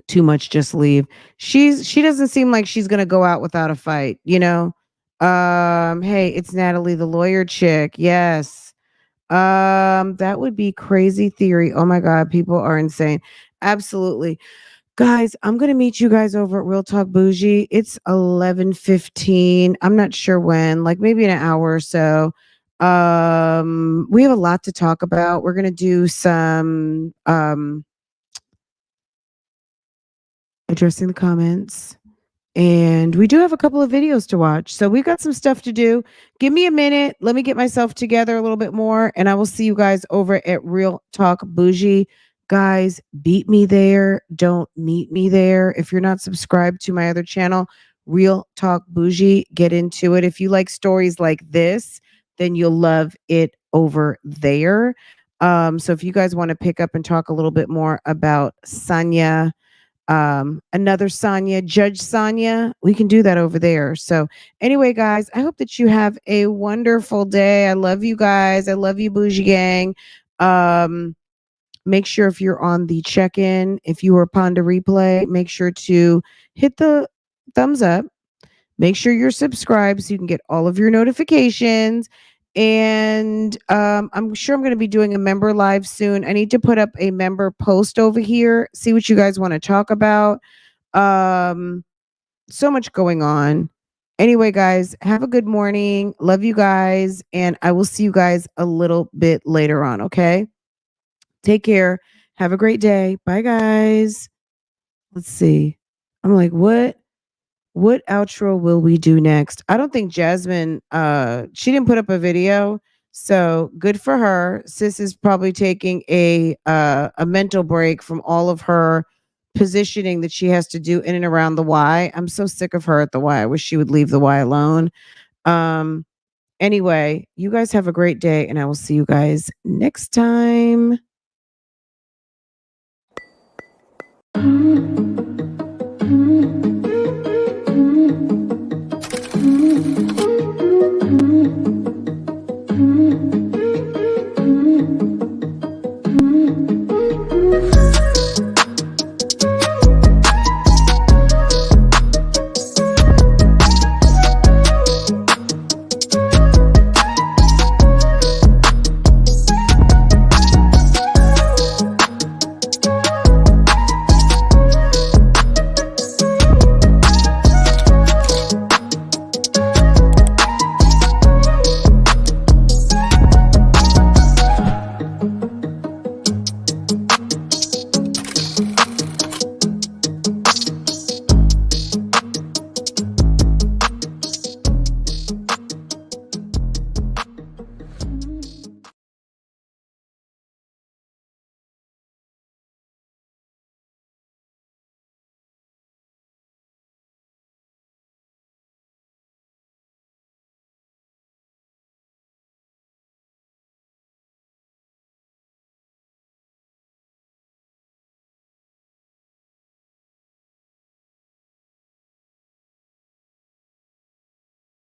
Too much, just leave. She doesn't seem like she's gonna go out without a fight, you know. Hey, it's Natalie, the lawyer chick. Yes. That would be crazy theory. Oh my God, people are insane. Absolutely. Guys, I'm gonna meet you guys over at Real Talk Bougie. It's 11:15. I'm not sure when, like maybe in an hour or so. We have a lot to talk about. We're gonna do some addressing the comments. And we do have a couple of videos to watch. So we've got some stuff to do. Give me a minute. Let me get myself together a little bit more. And I will see you guys over at Real Talk Bougie. Guys, beat me there. Don't meet me there. If you're not subscribed to my other channel, Real Talk Bougie, get into it. If you like stories like this, then you'll love it over there. So if you guys want to pick up and talk a little bit more about Sonya, another Sonya, Judge Sonya, we can do that over there. So anyway, guys, I hope that you have a wonderful day. I love you guys. I love you, Bougie Gang. Make sure if you're on the check-in, if you are upon the replay, make sure to hit the thumbs up. Make sure you're subscribed so you can get all of your notifications. And I'm sure I'm going to be doing a member live soon. I need to put up a member post over here, see what you guys want to talk about. So much going on. Anyway, guys, have a good morning. Love you guys. And I will see you guys a little bit later on. Okay. Take care. Have a great day. Bye, guys. Let's see. I'm like, what outro will we do next? I don't think Jasmine, she didn't put up a video, so good for her. Sis is probably taking a mental break from all of her positioning that she has to do in and around the Y. I'm so sick of her at the Y. I wish she would leave the Y alone. Anyway, you guys have a great day, and I will see you guys next time.